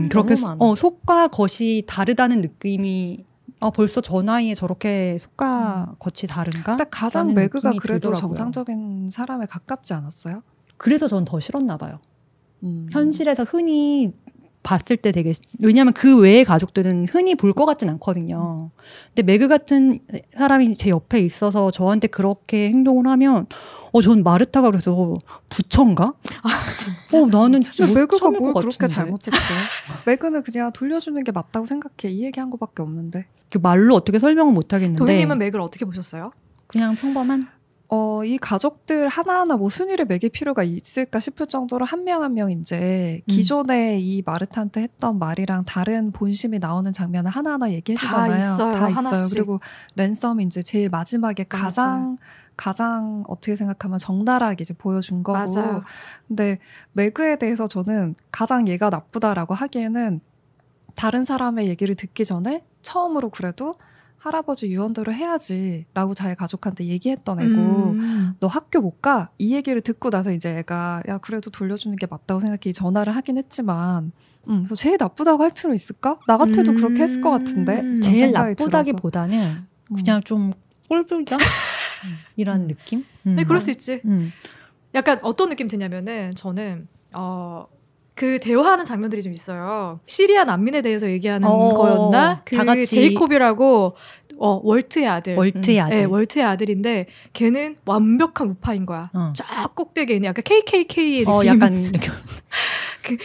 그렇게 속과 겉이 다르다는 느낌이 벌써 저 나이에 저렇게 속과 겉이 다른가? 근데 가장 매그가 그래도 들더라고요. 정상적인 사람에 가깝지 않았어요? 그래서 전 더 싫었나 봐요. 현실에서 흔히 봤을 때 되게, 왜냐하면 그 외의 가족들은 흔히 볼 것 같진 않거든요. 근데 매그 같은 사람이 제 옆에 있어서 저한테 그렇게 행동을 하면 전 마르타가 그래서 부처인가? 진짜? 나는 매그가 뭘 그렇게 잘못했어요? 매그는 그냥 돌려주는 게 맞다고 생각해. 이 얘기한 거밖에 없는데. 말로 어떻게 설명은 못 하겠는데. 도희님은 매그를 어떻게 보셨어요? 그냥 평범한? 이 가족들 하나하나 뭐 순위를 매길 필요가 있을까 싶을 정도로 한 명 한 명 이제 기존에 이 마르타한테 했던 말이랑 다른 본심이 나오는 장면을 하나하나 얘기해 주잖아요. 다 있어요. 그리고 랜섬이 이제 제일 마지막에 가장 어떻게 생각하면 적나라하게 이제 보여준 거고. 맞아요. 근데 매그에 대해서 저는 가장 얘가 나쁘다라고 하기에는 다른 사람의 얘기를 듣기 전에 처음으로 그래도 할아버지 유언대로 해야지라고 자기 가족한테 얘기했던 애고 너 학교 못 가? 이 얘기를 듣고 나서 이제 애가 야 그래도 돌려주는 게 맞다고 생각해 전화를 하긴 했지만 그래서 제일 나쁘다고 할 필요 있을까? 나 같아도 그렇게 했을 것 같은데 제일 나쁘다기보다는 그냥 좀 꼴불견? 이런 느낌? 네, 그럴 수 있지. 약간 어떤 느낌 드냐면은 저는 그 대화하는 장면들이 좀 있어요. 시리아 난민에 대해서 얘기하는 거였나? 다 같이 제이콥이라고 월트의 아들. 네, 월트의 아들인데 걔는 완벽한 우파인 거야. 쫙 꼭대기에 있는 약간 KKK의 느낌. 약간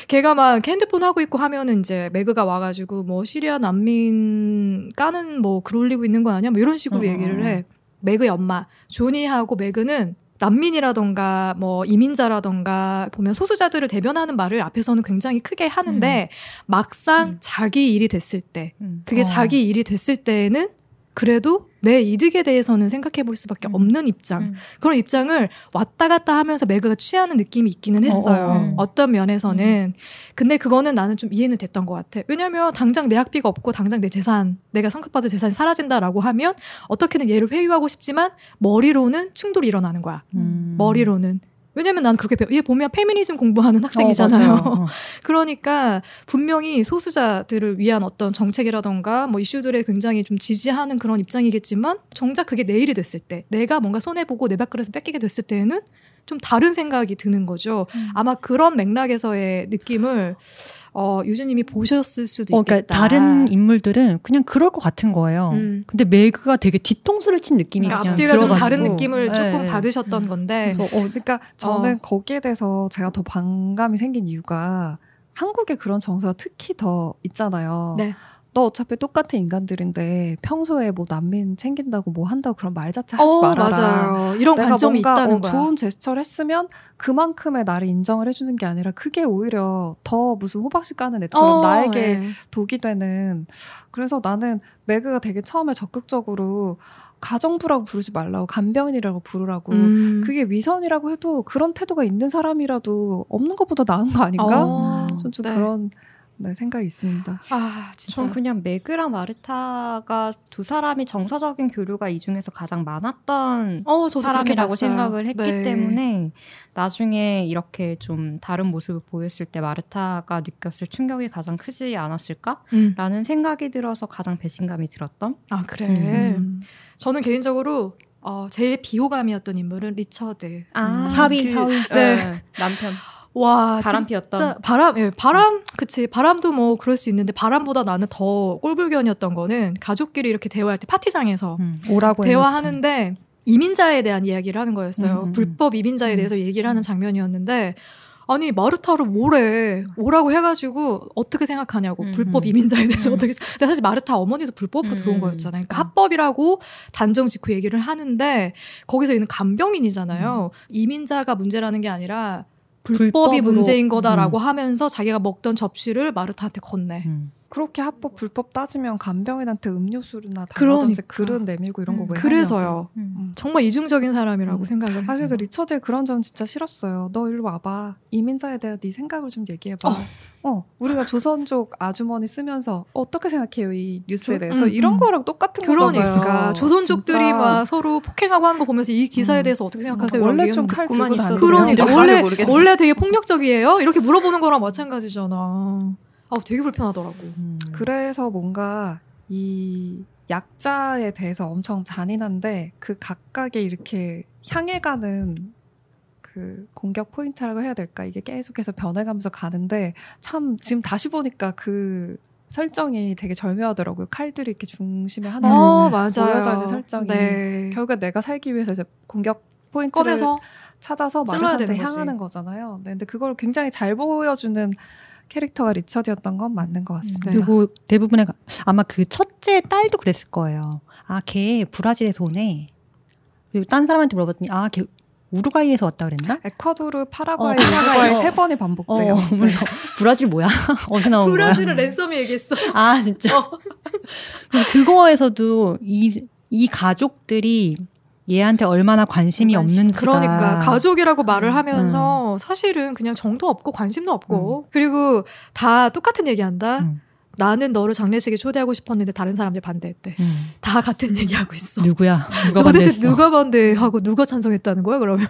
걔가 막 핸드폰 하고 있고 하면은 이제 매그가 와가지고 뭐 시리아 난민 까는 뭐 글 올리고 있는 거 아니야? 뭐 이런 식으로 얘기를 해. 매그의 엄마 조니하고 매그는 난민이라던가 뭐 이민자라던가 보면 소수자들을 대변하는 말을 앞에서는 굉장히 크게 하는데 막상 자기 일이 됐을 때 그게 자기 일이 됐을 때에는 그래도 내 이득에 대해서는 생각해 볼 수밖에 없는 입장. 그런 입장을 왔다 갔다 하면서 매그가 취하는 느낌이 있기는 했어요. 어떤 면에서는. 근데 그거는 나는 좀 이해는 됐던 것 같아. 왜냐면 당장 내 학비가 없고 당장 내 재산, 내가 상속받을 재산이 사라진다라고 하면 어떻게든 얘를 회유하고 싶지만 머리로는 충돌이 일어나는 거야. 머리로는. 왜냐면 난 그렇게 얘 보면 페미니즘 공부하는 학생이잖아요. 그러니까 분명히 소수자들을 위한 어떤 정책이라던가 뭐 이슈들에 굉장히 좀 지지하는 그런 입장이겠지만 정작 그게 내 일이 됐을 때 내가 뭔가 손해보고 내 밥그릇을 뺏기게 됐을 때에는 좀 다른 생각이 드는 거죠. 아마 그런 맥락에서의 느낌을 유주님이 보셨을 수도 있겠다. 그러니까 다른 인물들은 그냥 그럴 것 같은 거예요. 근데 매그가 되게 뒤통수를 친 느낌이 그냥 앞뒤가 좀 들어가지고. 다른 느낌을 네. 조금 받으셨던 건데. 그래서 그러니까 저는 거기에 대해서 제가 더 반감이 생긴 이유가 한국에 그런 정서가 특히 더 있잖아요. 네. 너 어차피 똑같은 인간들인데 평소에 뭐 난민 챙긴다고 뭐 한다고 그런 말 자체 하지 말아라. 맞아요. 이런 내가 관점이 뭔가 있다는 거야. 좋은 제스처를 했으면 그만큼의 나를 인정을 해주는 게 아니라 그게 오히려 더 무슨 호박씨 까는 애처럼 나에게 네. 독이 되는. 그래서 나는 매그가 되게 처음에 적극적으로 가정부라고 부르지 말라고 간병인이라고 부르라고 그게 위선이라고 해도 그런 태도가 있는 사람이라도 없는 것보다 나은 거 아닌가? 전 좀 네. 그런 생각이 있습니다. 진짜. 전 그냥 매그랑 마르타가 두 사람이 정서적인 교류가 이 중에서 가장 많았던 저도 사람이라고 그렇게 봤어요. 생각을 했기 네. 때문에 나중에 이렇게 좀 다른 모습을 보였을 때 마르타가 느꼈을 충격이 가장 크지 않았을까라는 생각이 들어서 가장 배신감이 들었던. 그래. 저는 개인적으로 제일 비호감이었던 인물은 리처드. 사위. 네. 남편. 와, 바람 피웠던. 바람, 그치. 바람도 뭐 그럴 수 있는데 바람보다 나는 더 꼴불견이었던 거는 가족끼리 이렇게 대화할 때 파티장에서 오라고 대화하는데 이민자에 대한 이야기를 하는 거였어요. 불법 이민자에 대해서 얘기를 하는 장면이었는데 아니 마르타를 오라고 해가지고 어떻게 생각하냐고 불법 이민자에 대해서 어떻게 근데 사실 마르타 어머니도 불법으로 들어온 거였잖아요. 그러니까 합법이라고 단정 짓고 얘기를 하는데 거기서 있는 간병인이잖아요. 이민자가 문제라는 게 아니라 불법이 불법으로. 문제인 거다라고 하면서 자기가 먹던 접시를 마르타한테 건네. 그렇게 합법 불법 따지면 간병인한테 음료수나 그러니까. 달라든지 그릇 내밀고 이런 거 왜 그래서요. 정말 이중적인 사람이라고 생각을 했어요. 그래서 리처드의 그런 점 진짜 싫었어요. 너 일로 와봐. 이민자에 대한 네 생각을 좀 얘기해봐. 우리가 조선족 아주머니 쓰면서 어떻게 생각해요 이 뉴스에 대해서 이런 거랑 똑같은 거잖아요. 그러니까 조선족들이 진짜. 막 서로 폭행하고 하는 거 보면서 이 기사에 대해서 어떻게 생각하세요? 원래 좀 칼 들고 다니고 그러니까 모르겠어. 원래 되게 폭력적이에요? 이렇게 물어보는 거랑 마찬가지잖아. 되게 불편하더라고. 그래서 뭔가 이 약자에 대해서 엄청 잔인한데 그 각각의 이렇게 향해가는 그 공격 포인트라고 해야 될까? 이게 계속해서 변해가면서 가는데 참 지금 다시 보니까 그 설정이 되게 절묘하더라고요. 칼들이 이렇게 중심에 하나 모여져 있는 설정이. 네. 결국에 내가 살기 위해서 이제 공격 포인트를 꺼내서 찾아서 마르타한테 향하는 거잖아요. 네, 근데 그걸 굉장히 잘 보여주는 캐릭터가 리처드였던 건 맞는 것 같습니다. 그리고 대부분의 아마 그 첫째 딸도 그랬을 거예요. 걔 브라질에서 오네. 그리고 딴 사람한테 물어봤더니 걔 우루과이에서 왔다 그랬나? 에콰도르, 파라과이, 우루과이 3번이 반복돼요. 그래서 브라질 뭐야? 어디 나온 거야? 브라질은 랜섬이 얘기했어. 진짜. 그거에서도 이 가족들이 얘한테 얼마나 관심이 없는지가. 그러니까 가족이라고 말을 하면서 사실은 그냥 정도 없고 관심도 없고 그리고 다 똑같은 얘기한다. 나는 너를 장례식에 초대하고 싶었는데 다른 사람들 반대했대. 다 같은 얘기하고 있어. 누구야? 누가 도대체 반대했어? 누가 반대하고 누가 찬성했다는 거야 그러면?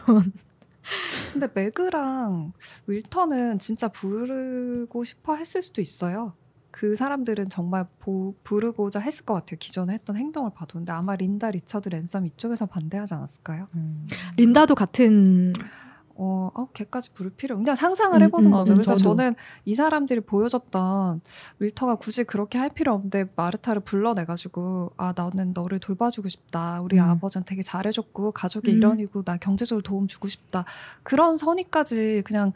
근데 매그랑 윌턴은 진짜 부르고 싶어 했을 수도 있어요. 그 사람들은 정말 부르고자 했을 것 같아요. 기존에 했던 행동을 봐도. 근데 아마 린다, 리처드, 랜섬 이쪽에서 반대하지 않았을까요? 린다도 같은 걔까지 부를 필요. 그냥 상상을 해보는 거죠. 그래서 저도. 저는 이 사람들이 보여줬던 윌터가 굳이 그렇게 할 필요 없는데 마르타를 불러내가지고 나는 너를 돌봐주고 싶다. 우리 아버지는 되게 잘해줬고 가족의 일원이고 나 경제적으로 도움 주고 싶다. 그런 선의까지 그냥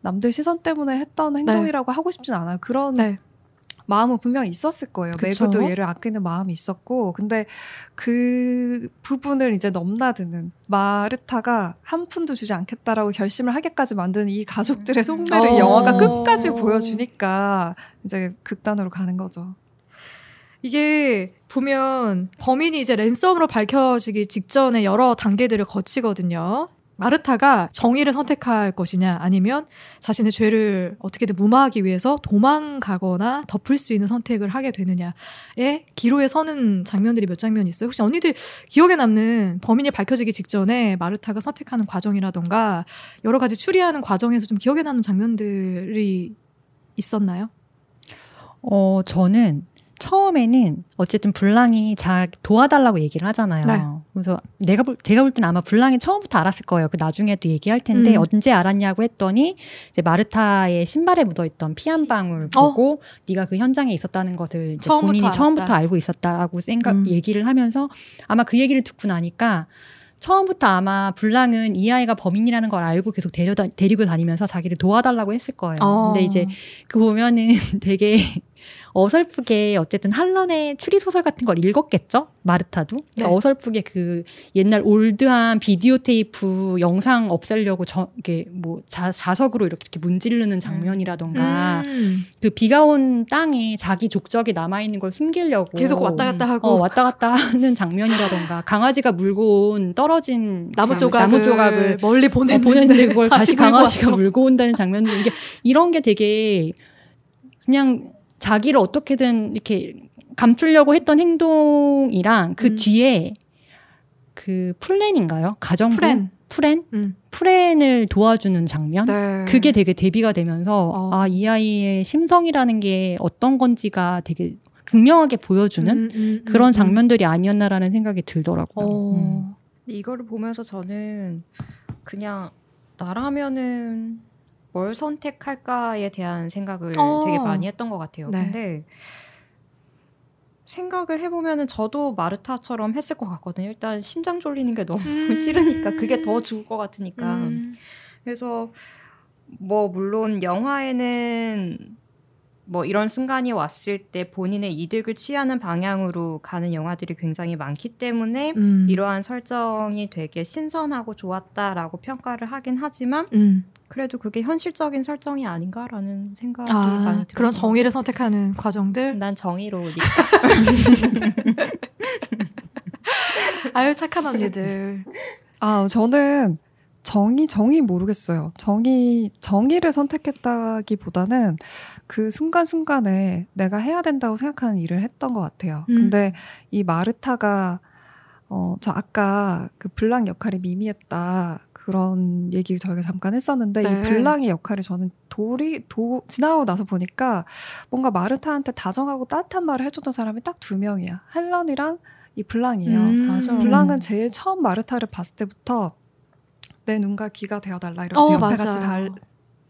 남들 시선 때문에 했던 행동이라고 하고 싶진 않아요. 그런 마음은 분명히 있었을 거예요. 그쵸? 매그도 얘를 아끼는 마음이 있었고 근데 그 부분을 이제 넘나드는 마르타가 한 푼도 주지 않겠다라고 결심을 하게까지 만드는 이 가족들의 속내를 영화가 끝까지 보여주니까 이제 극단으로 가는 거죠. 이게 보면 범인이 이제 랜섬으로 밝혀지기 직전에 여러 단계들을 거치거든요. 마르타가 정의를 선택할 것이냐 아니면 자신의 죄를 어떻게든 무마하기 위해서 도망가거나 덮을 수 있는 선택을 하게 되느냐에 기로에 서는 장면들이 몇 장면 있어요. 혹시 언니들 기억에 남는 범인이 밝혀지기 직전에 마르타가 선택하는 과정이라던가 여러 가지 추리하는 과정에서 좀 기억에 남는 장면들이 있었나요? 저는 처음에는 어쨌든 블랑이 도와달라고 얘기를 하잖아요. 네. 그래서 제가 볼 때는 아마 블랑이 처음부터 알았을 거예요. 그 나중에도 얘기할 텐데 언제 알았냐고 했더니 이제 마르타의 신발에 묻어있던 피 한 방울 보고 네가 그 현장에 있었다는 것을 이제 본인이 처음부터 알고 있었다라고 얘기를 하면서 아마 그 얘기를 듣고 나니까 처음부터 아마 블랑은 이 아이가 범인이라는 걸 알고 계속 데리고 다니면서 자기를 도와달라고 했을 거예요. 근데 이제 그 보면은 되게 어설프게 어쨌든 할런의 추리소설 같은 걸 읽었겠죠? 마르타도. 네. 어설프게 그 옛날 올드한 비디오 테이프 영상 없애려고 이게 뭐 자석으로 이렇게 문지르는 장면이라던가 그 비가 온 땅에 자기 족적이 남아있는 걸 숨기려고 계속 왔다 갔다 하고 왔다 갔다 하는 장면이라던가 강아지가 물고 온 떨어진 나무 조각을 멀리 보냈는데 그걸 다시 강아지가 물고 온다는 장면도 이런 게 되게 그냥 자기를 어떻게든 이렇게 감추려고 했던 행동이랑 그 뒤에 그 플랜인가요? 가정부? 프렌을 도와주는 장면? 네. 그게 되게 대비가 되면서 이 아이의 심성이라는 게 어떤 건지가 되게 극명하게 보여주는 그런 장면들이 아니었나라는 생각이 들더라고요. 이거를 보면서 저는 그냥 나라면은 뭘 선택할까에 대한 생각을 되게 많이 했던 것 같아요. 네. 근데 생각을 해보면은 저도 마르타처럼 했을 것 같거든요. 일단 심장 졸리는 게 너무 싫으니까 그게 더 죽을 것 같으니까. 그래서 뭐 물론 영화에는 뭐 이런 순간이 왔을 때 본인의 이득을 취하는 방향으로 가는 영화들이 굉장히 많기 때문에 이러한 설정이 되게 신선하고 좋았다라고 평가를 하긴 하지만 그래도 그게 현실적인 설정이 아닌가라는 생각이 많이 들어요. 그런 정의를 선택하는 과정들? 난 정의로우니까. 아유 착한 언니들. 저는 정의 모르겠어요. 정의를 선택했다기보다는 그 순간순간에 내가 해야 된다고 생각하는 일을 했던 것 같아요. 근데 이 마르타가 저 아까 그 블랑 역할이 미미했다 그런 얘기 저희가 잠깐 했었는데 이 블랑의 역할이 저는 지나고 나서 보니까 뭔가 마르타한테 다정하고 따뜻한 말을 해줬던 사람이 딱 2명이야. 헬런이랑 이 블랑이에요. 맞아. 블랑은 제일 처음 마르타를 봤을 때부터 내 눈과 귀가 되어달라 이러면서 옆에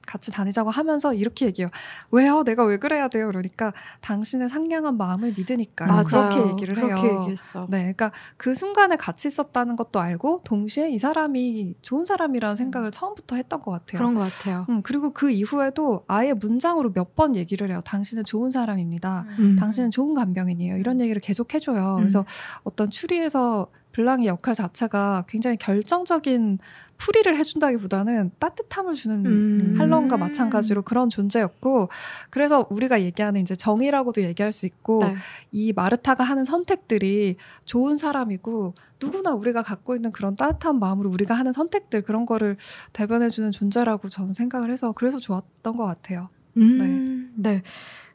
같이 다니자고 하면서 이렇게 얘기해요. 왜요? 내가 왜 그래야 돼요? 그러니까 당신의 상냥한 마음을 믿으니까 그렇게 얘기를 해요. 그렇게 얘기했어. 네, 그러니까 그 순간에 같이 있었다는 것도 알고 동시에 이 사람이 좋은 사람이라는 생각을 처음부터 했던 것 같아요. 그런 것 같아요. 그리고 그 이후에도 아예 문장으로 몇 번 얘기를 해요. 당신은 좋은 사람입니다. 당신은 좋은 간병인이에요. 이런 얘기를 계속 해줘요. 그래서 어떤 추리에서 블랑의 역할 자체가 굉장히 결정적인 풀이를 해준다기보다는 따뜻함을 주는 할런과 마찬가지로 그런 존재였고, 그래서 우리가 얘기하는 이제 정의라고도 얘기할 수 있고, 이 마르타가 하는 선택들이 좋은 사람이고 누구나 우리가 갖고 있는 그런 따뜻한 마음으로 우리가 하는 선택들, 그런 거를 대변해주는 존재라고 저는 생각을 해서 그래서 좋았던 것 같아요. 네.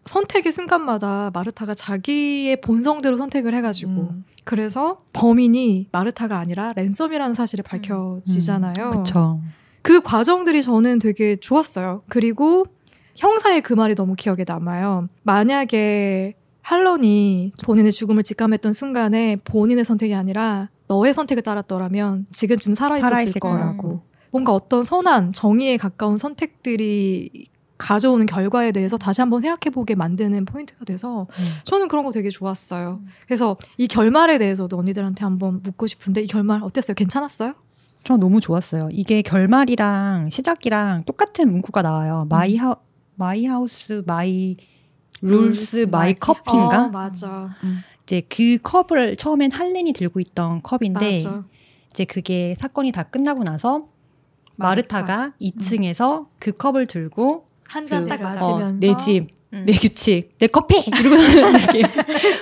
선택의 순간마다 마르타가 자기의 본성대로 선택을 해가지고 그래서 범인이 마르타가 아니라 랜섬이라는 사실이 밝혀지잖아요. 그쵸. 그 과정들이 저는 되게 좋았어요. 그리고 형사의 그 말이 너무 기억에 남아요. 만약에 할런이 본인의 죽음을 직감했던 순간에 본인의 선택이 아니라 너의 선택을 따랐더라면 지금쯤 살아있을 거라고. 뭔가 어떤 선한 정의에 가까운 선택들이 가져오는 결과에 대해서 다시 한번 생각해보게 만드는 포인트가 돼서 저는 그런 거 되게 좋았어요. 그래서 이 결말에 대해서도 언니들한테 한번 묻고 싶은데 이 결말 어땠어요? 괜찮았어요? 저 너무 좋았어요. 이게 결말이랑 시작이랑 똑같은 문구가 나와요. 마이 하우스, 마이 룰스, 마이 컵인가? 맞아. 이제 그 컵을 처음엔 할렌이 들고 있던 컵인데 맞아. 이제 그게 사건이 다 끝나고 나서 마르타가 2층에서 그 컵을 들고 한 잔 딱 마시면서 내 집, 내 규칙, 내 커피 이러고 이렇게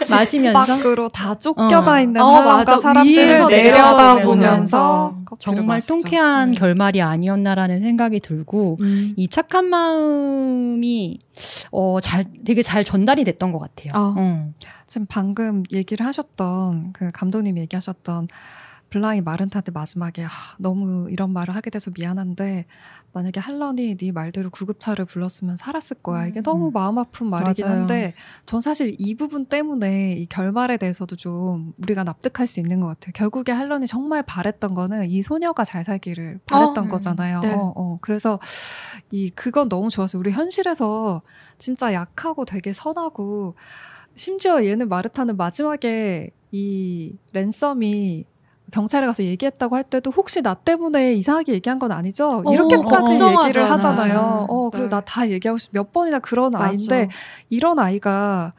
마시면서 밖으로 다 쫓겨가 있는 할런과 사람들을 내려다보면서 정말 통쾌한 결말이 아니었나라는 생각이 들고 이 착한 마음이 되게 잘 전달이 됐던 것 같아요. 지금 방금 얘기를 하셨던 그 감독님 얘기하셨던 블랑이 마른타한테 마지막에 너무 이런 말을 하게 돼서 미안한데 만약에 할런이 네 말대로 구급차를 불렀으면 살았을 거야. 이게 너무 마음 아픈 말이긴 맞아요. 한데 전 사실 이 부분 때문에 이 결말에 대해서도 좀 우리가 납득할 수 있는 것 같아요. 결국에 할런이 정말 바랬던 거는 이 소녀가 잘 살기를 바랬던 거잖아요. 네. 그래서 그건 너무 좋았어요. 우리 현실에서 진짜 약하고 되게 선하고 심지어 얘는 마르타는 마지막에 이 랜섬이 경찰에 가서 얘기했다고 할 때도 혹시 나 때문에 이상하게 얘기한 건 아니죠? 이렇게까지 얘기를 하잖아요. 그리고 나 다 얘기하고 몇 번이나 그런 아이인데 이런 아이가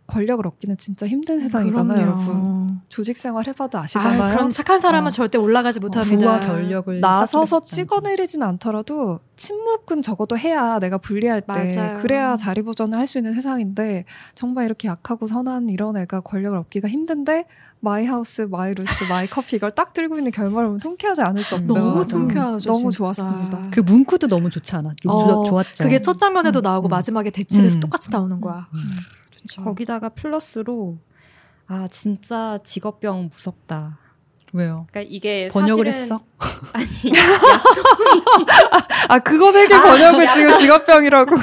권력을 얻기는 진짜 힘든 세상이잖아요, 여러분. 조직 생활 해봐도 아시잖아요. 그럼 착한 사람은 절대 올라가지 못합니다. 부와 권력을 나서서 찍어내리진 않더라도 침묵은 적어도 해야 내가 불리할 때 맞아요. 그래야 자리 보전을 할 수 있는 세상인데 정말 이렇게 약하고 선한 이런 애가 권력을 얻기가 힘든데 마이 하우스, 마이 루스, 마이 커피 이걸 딱 들고 있는 결말을 보면 통쾌하지 않을 수 없죠. 너무 통쾌하죠. 너무 진짜. 좋았습니다. 그 문구도 너무 좋지 않아? 좋았죠. 그게 첫 장면에도 나오고 마지막에 대치돼서 똑같이 나오는 거야. 그렇죠. 거기다가 플러스로 진짜 직업병 무섭다. 왜요? 그러니까 이게 번역을 사실은 했어? 아니 그거 세개 번역을 지금 직업병이라고.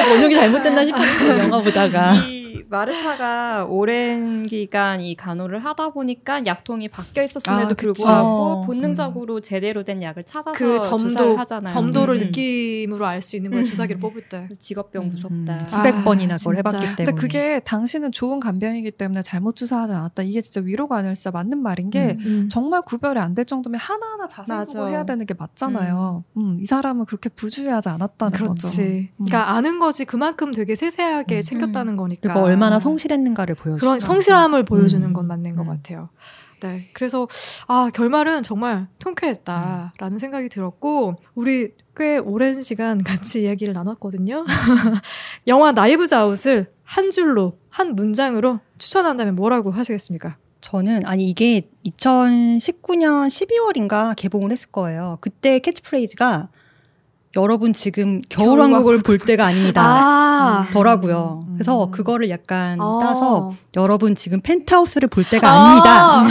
번역이 잘못됐나 싶었어요. 영화 보다가. 이 마르타가 오랜 기간 이 간호를 하다 보니까 약통이 바뀌어 있었음에도 불구하고 본능적으로 제대로 된 약을 찾아서 그 주사를 하잖아요. 점도를 느낌으로 알 수 있는 거예요. 주사기를 뽑을 때. 직업병 무섭다. 수백 번이나 그걸 진짜. 해봤기 때문에. 근데 그게 당신은 좋은 간병이기 때문에 잘못 주사하지 않았다. 이게 진짜 위로가 아니라 진짜 맞는 말인 게 정말 구별이 안 될 정도면 하나하나 자세히 보고 해야 되는 게 맞잖아요. 이 사람은 그렇게 부주의하지 않았다는 거죠. 그렇지. 그러니까 아는 거지 그만큼 되게 세세하게 챙겼다는 거니까. 그리고 얼마나 성실했는가를 보여주죠. 그런 성실함을 보여주는 건 맞는 것 같아요. 네, 그래서 결말은 정말 통쾌했다라는 생각이 들었고 우리 꽤 오랜 시간 같이 이야기를 나눴거든요. 영화 나이브즈 아웃을 한 줄로 한 문장으로 추천한다면 뭐라고 하시겠습니까? 저는 이게 2019년 12월인가 개봉을 했을 거예요. 그때 캐치프레이즈가 여러분 지금 겨울왕국을 볼 때가 아닙니다. 더라고요. 그래서 그거를 약간 따서 여러분 지금 펜트하우스를 볼 때가 아닙니다.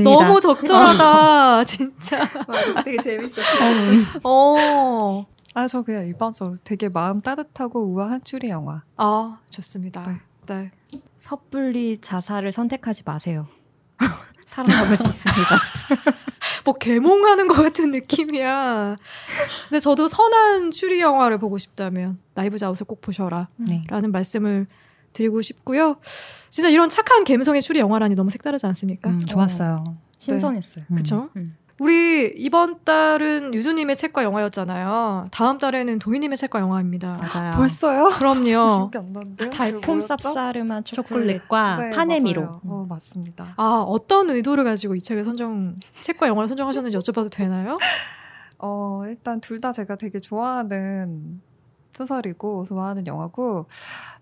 너무 적절하다. 진짜. 되게 재밌었어요. 저 그냥 일반적으로 되게 마음 따뜻하고 우아한 추리 영화. 좋습니다. 네. 섣불리 자살을 선택하지 마세요. 살아남을 수 있습니다. 뭐 개몽하는 것 같은 느낌이야. 근데 저도 선한 추리 영화를 보고 싶다면 나이브즈 아웃을 꼭 보셔라 라는 말씀을 드리고 싶고요. 진짜 이런 착한 감성의 추리 영화라니 너무 색다르지 않습니까? 좋았어요. 신선했어요. 그렇죠? 우리 이번 달은 유주님의 책과 영화였잖아요. 다음 달에는 도희님의 책과 영화입니다. 맞아요. 벌써요? 그럼요. 기억이 안 나는데요? 달콤 쌉싸름한 초콜릿과 네, 파네미로. 맞습니다. 어떤 의도를 가지고 이 책을 책과 영화를 선정하셨는지 여쭤봐도 되나요? 일단 둘 다 제가 되게 좋아하는 소설이고 좋아하는 영화고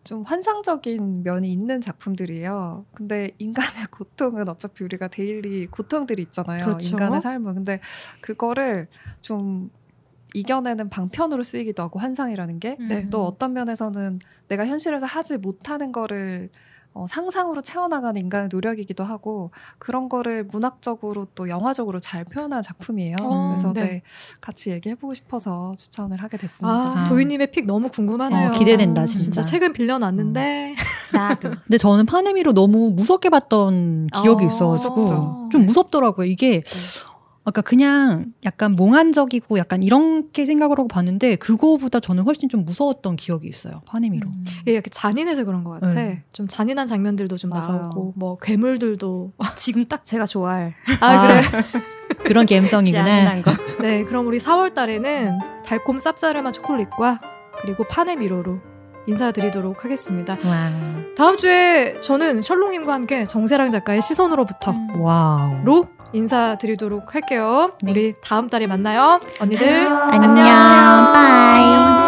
좀 환상적인 면이 있는 작품들이에요. 근데 인간의 고통은 어차피 우리가 데일리 고통들이 있잖아요. 그렇죠. 인간의 삶은. 근데 그거를 좀 이겨내는 방편으로 쓰이기도 하고 환상이라는 게 또 어떤 면에서는 내가 현실에서 하지 못하는 거를 상상으로 채워나가는 인간의 노력이기도 하고 그런 거를 문학적으로 또 영화적으로 잘 표현한 작품이에요. 그래서 같이 얘기해보고 싶어서 추천을 하게 됐습니다. 도희님의 픽 너무 궁금하네요. 기대된다 진짜. 책은 빌려놨는데 나도. 근데 저는 파네미로 너무 무섭게 봤던 기억이 있어가지고 좀 무섭더라고요. 이게 아까 그냥 약간 몽환적이고 약간 이렇게 생각을 하고 봤는데 그거보다 저는 훨씬 좀 무서웠던 기억이 있어요. 파네미로. 이게 이렇게 잔인해서 그런 것 같아. 좀 잔인한 장면들도 좀 나오고 뭐 괴물들도 지금 딱 제가 좋아할. 그래. 그런 감성이구나. 네, 그럼 우리 4월 달에는 달콤 쌉싸름한 초콜릿과 그리고 파네미로로 인사드리도록 하겠습니다. 다음 주에 저는 셜록님과 함께 정세랑 작가의 시선으로부터 로 인사드리도록 할게요. 우리 다음 달에 만나요. 언니들 안녕. 바이.